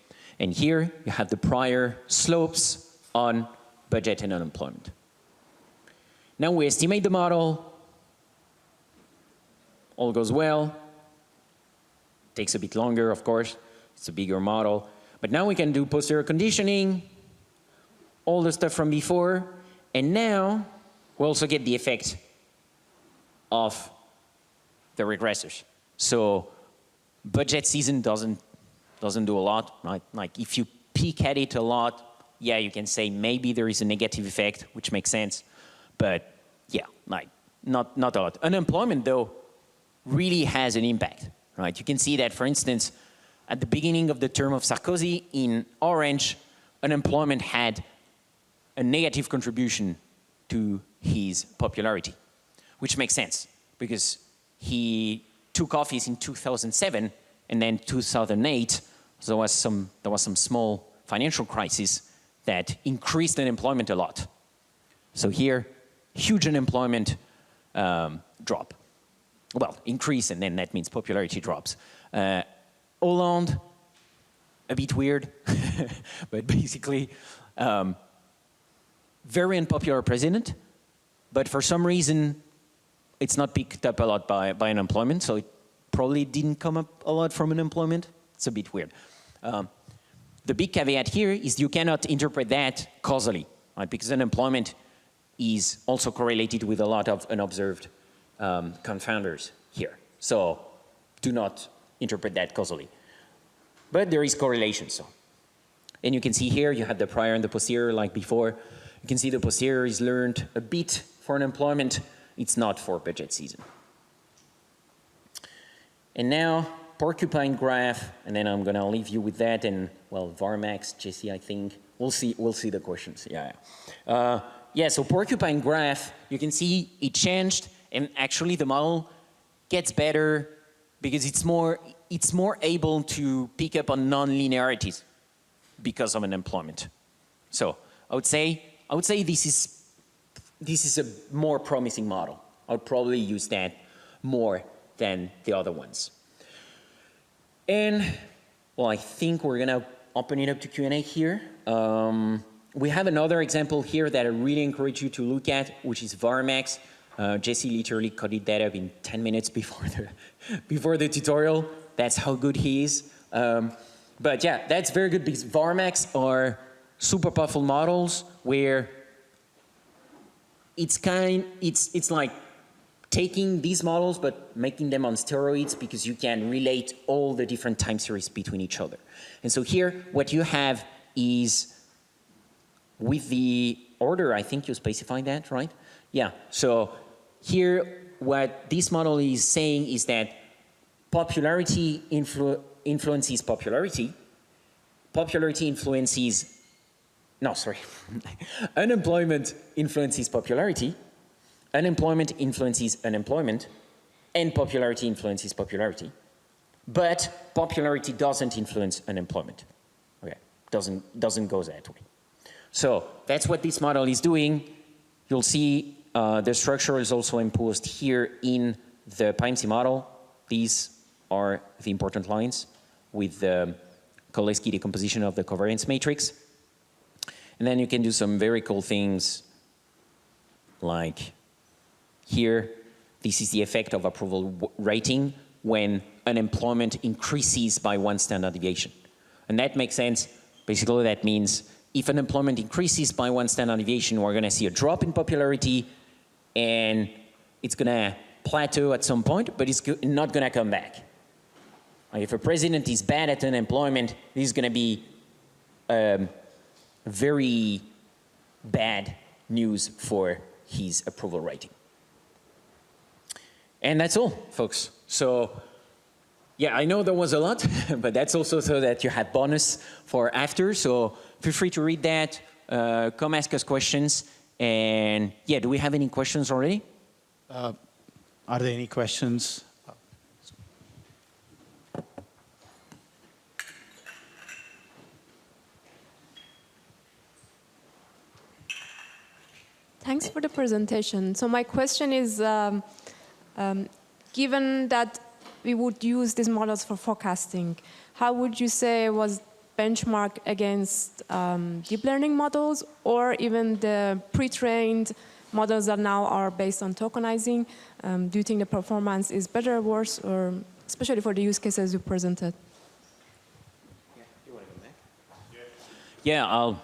And here you have the prior slopes on budget and unemployment. Now we estimate the model. All goes well. Takes a bit longer, of course. It's a bigger model. But now we can do posterior conditioning, all the stuff from before. And now we also get the effect of the regressors. So budget season doesn't do a lot, right? Like if you peek at it a lot, yeah, you can say maybe there is a negative effect, which makes sense. But yeah, like not a lot. Unemployment though really has an impact, right? You can see that, for instance, at the beginning of the term of Sarkozy in orange, unemployment had a negative contribution to his popularity, which makes sense because he took office in 2007, and then 2008, there was some small financial crisis that increased unemployment a lot. So here, huge unemployment drop. Well, increase, and then that means popularity drops. Hollande, a bit weird, but basically, very unpopular president, but for some reason, it's not picked up a lot by unemployment, so it probably didn't come up a lot from unemployment. It's a bit weird. The big caveat here is you cannot interpret that causally, right? Because unemployment is also correlated with a lot of unobserved confounders here. So do not interpret that causally. But there is correlation, so. And you can see here, you have the prior and the posterior like before. You can see the posterior is learned a bit for unemployment. It's not for budget season. And now, porcupine graph, and then I'm gonna leave you with that, and well, Varmax, Jesse, I think. We'll see the questions, yeah. Yeah, so porcupine graph, you can see it changed, and actually the model gets better because it's more able to pick up on non-linearities because of unemployment. So I would say this is a more promising model. I would probably use that more than the other ones. And well, I think we're gonna open it up to Q&A here. We have another example here that I really encourage you to look at, which is Varmax. Jesse literally coded that up in 10 minutes before the tutorial. That's how good he is. But yeah, that's very good because Varmax are super powerful models where it's like taking these models but making them on steroids because you can relate all the different time series between each other. And so here, what you have is with the order, I think you specified that, right? Yeah, so here what this model is saying is that popularity influences popularity. Popularity influences, no, sorry. Unemployment influences popularity. Unemployment influences unemployment. And popularity influences popularity. But popularity doesn't influence unemployment. Okay, doesn't go that way. So that's what this model is doing. You'll see the structure is also imposed here in the PyMC model. These are the important lines with the Koleski decomposition of the covariance matrix. And then you can do some very cool things like here, this is the effect of approval rating when unemployment increases by 1 standard deviation. And that makes sense. Basically, that means if unemployment increases by 1 standard deviation, we're gonna see a drop in popularity and it's gonna plateau at some point, but it's not gonna come back. If a president is bad at unemployment, this is gonna be very bad news for his approval rating. And that's all, folks. So, yeah, I know there was a lot, but that's also so that you had bonus for after. So feel free to read that, come ask us questions. And yeah, do we have any questions already? Are there any questions? Thanks for the presentation. So my question is, given that we would use these models for forecasting, how would you say was benchmark against deep learning models or even the pre-trained models that now are based on tokenizing? Do you think the performance is better or worse, or especially for the use cases you presented? Yeah, you want to go back? Yeah,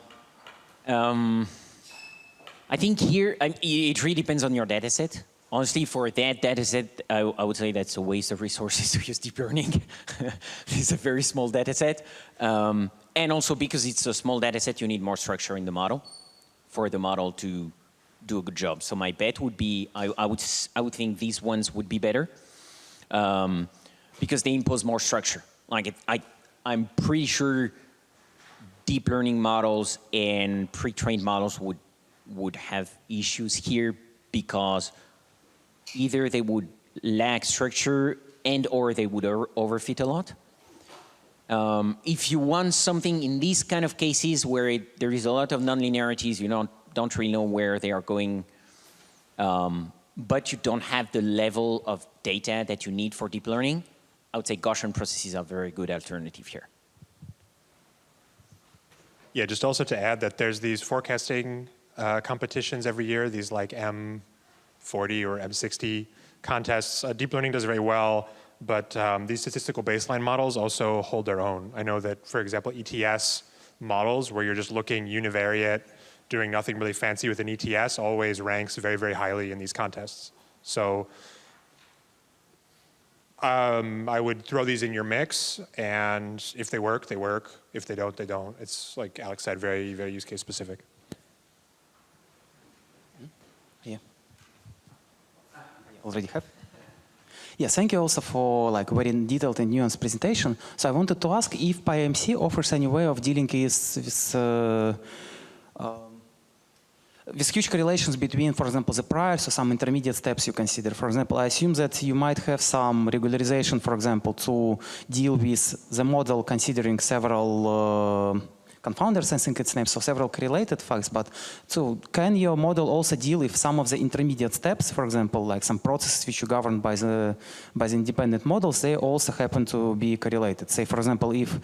I think here, it really depends on your data set. Honestly, for that data set, I would say that's a waste of resources to use deep learning. It's a very small data set. And also because it's a small data set, you need more structure in the model for the model to do a good job. So my bet would be, I would think these ones would be better because they impose more structure. Like I'm pretty sure deep learning models and pre-trained models would have issues here because either they would lack structure and or they would overfit a lot. If you want something in these kind of cases where there is a lot of nonlinearities, you don't really know where they are going, but you don't have the level of data that you need for deep learning, I would say Gaussian processes are a very good alternative here. Yeah, just also to add that there's these forecasting competitions every year, these like M40 or M60 contests. Deep learning does very well, but these statistical baseline models also hold their own. I know that, for example, ETS models, where you're just looking univariate, doing nothing really fancy with an ETS, always ranks very, very highly in these contests. So I would throw these in your mix, and if they work, they work. If they don't, they don't. It's, like Alex said, very, very use case specific. Yeah. Already have? Yeah, thank you also for like very detailed and nuanced presentation. So I wanted to ask if PyMC offers any way of dealing with huge correlations between, for example, the priors or some intermediate steps you consider. For example, I assume that you might have some regularization, for example, to deal with the model considering several confounders, I think its name, so several correlated facts. But so can your model also deal with some of the intermediate steps, for example, like some processes which you govern by the independent models, they also happen to be correlated. Say, for example, if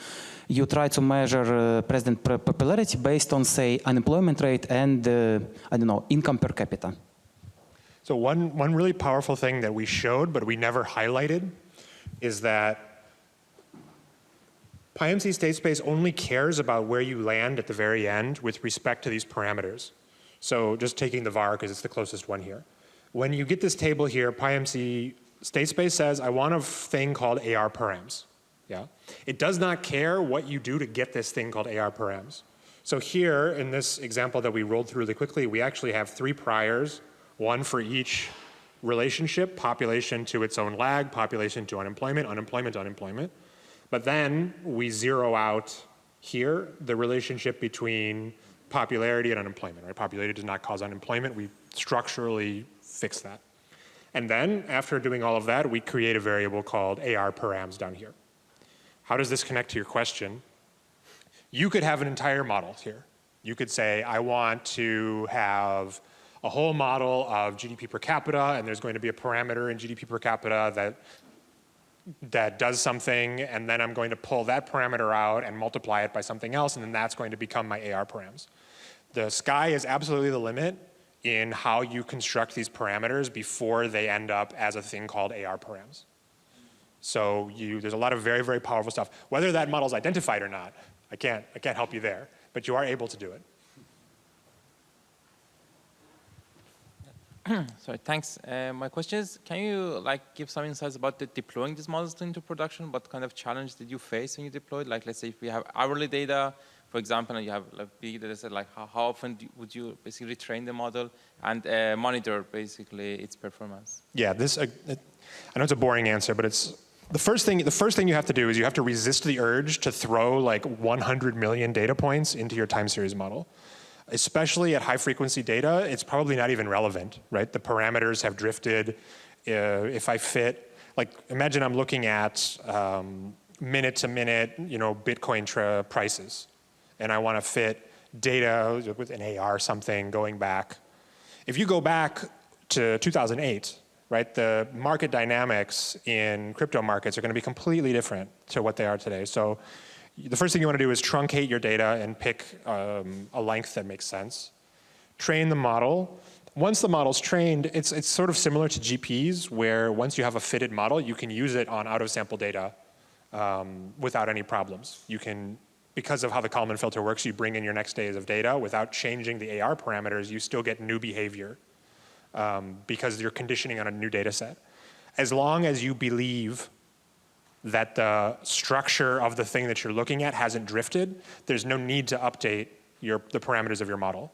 you try to measure president popularity based on, say, unemployment rate and, I don't know, income per capita. So one really powerful thing that we showed, but we never highlighted, is that PyMC state space only cares about where you land at the very end with respect to these parameters. So just taking the var because it's the closest one here. When you get this table here, PyMC state space says, I want a thing called AR params. Yeah? It does not care what you do to get this thing called AR params. So here, in this example that we rolled through really quickly, we actually have 3 priors, one for each relationship, population to its own lag, population to unemployment, unemployment to unemployment. But then we zero out here the relationship between popularity and unemployment. Right? Popularity does not cause unemployment. We structurally fix that. And then after doing all of that, we create a variable called AR params down here. How does this connect to your question? You could have an entire model here. You could say, I want to have a whole model of GDP per capita, and there's going to be a parameter in GDP per capita that does something, and then I'm going to pull that parameter out and multiply it by something else, and then that's going to become my AR params. The sky is absolutely the limit in how you construct these parameters before they end up as a thing called AR params. So there's a lot of very, very powerful stuff. Whether that model's identified or not, I can't help you there, but you are able to do it. Sorry, thanks. My question is, can you give some insights about deploying these models into production? What kind of challenge did you face when you deployed? Like, let's say if we have hourly data, for example, and you have big data set, like how often would you basically train the model and monitor basically its performance? Yeah, I know it's a boring answer, but it's the first thing you have to do is you have to resist the urge to throw like 100 million data points into your time series model. Especially at high frequency data, it's probably not even relevant, right? The parameters have drifted. If I fit, like imagine I'm looking at minute to minute, Bitcoin prices, and I want to fit data with an AR something going back. If you go back to 2008, right, the market dynamics in crypto markets are going to be completely different to what they are today. So the first thing you want to do is truncate your data and pick a length that makes sense. Train the model. Once the model's trained, it's sort of similar to GPs, where once you have a fitted model, you can use it on out-of-sample data without any problems. You can, because of how the Kalman filter works, you bring in your next days of data without changing the AR parameters. You still get new behavior because you're conditioning on a new data set. As long as you believe that the structure of the thing that you're looking at hasn't drifted, there's no need to update the parameters of your model.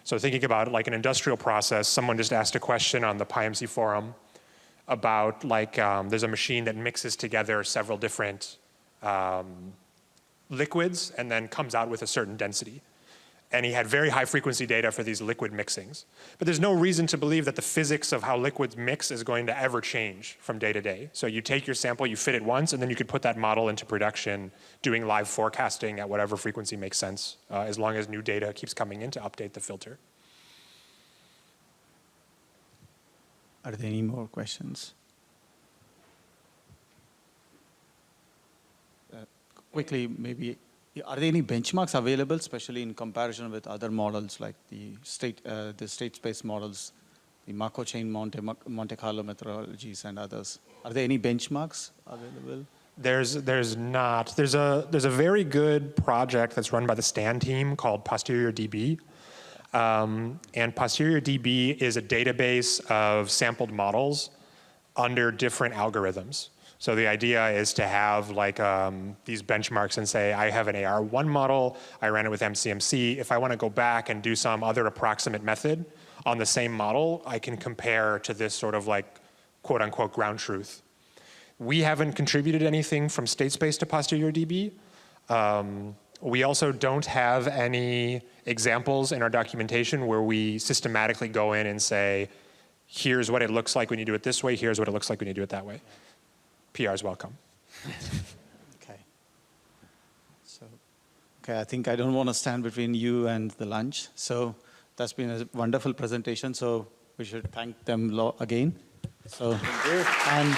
So thinking about it like an industrial process, someone just asked a question on the PyMC forum about there's a machine that mixes together several different liquids and then comes out with a certain density. and he had very high frequency data for these liquid mixings. But there's no reason to believe that the physics of how liquids mix is going to ever change from day to day. So you take your sample, you fit it once, and then you could put that model into production, doing live forecasting at whatever frequency makes sense, as long as new data keeps coming in to update the filter. Are there any more questions? Quickly, maybe, are there any benchmarks available, especially in comparison with other models like the state space models, the Markov chain Monte Carlo methodologies and others? Are there any benchmarks available? There's not. There's a very good project that's run by the Stan team called PosteriorDB. And PosteriorDB is a database of sampled models under different algorithms. So the idea is to have like these benchmarks and say, I have an AR1 model, I ran it with MCMC. If I want to go back and do some other approximate method on the same model, I can compare to this sort of like quote unquote ground truth. We haven't contributed anything from state space to PosteriorDB. We also don't have any examples in our documentation where we systematically go in and say, here's what it looks like when you do it this way, here's what it looks like when you do it that way. PR is welcome. Okay. So, okay, I think I don't want to stand between you and the lunch. So that's been a wonderful presentation. So we should thank them again. So, and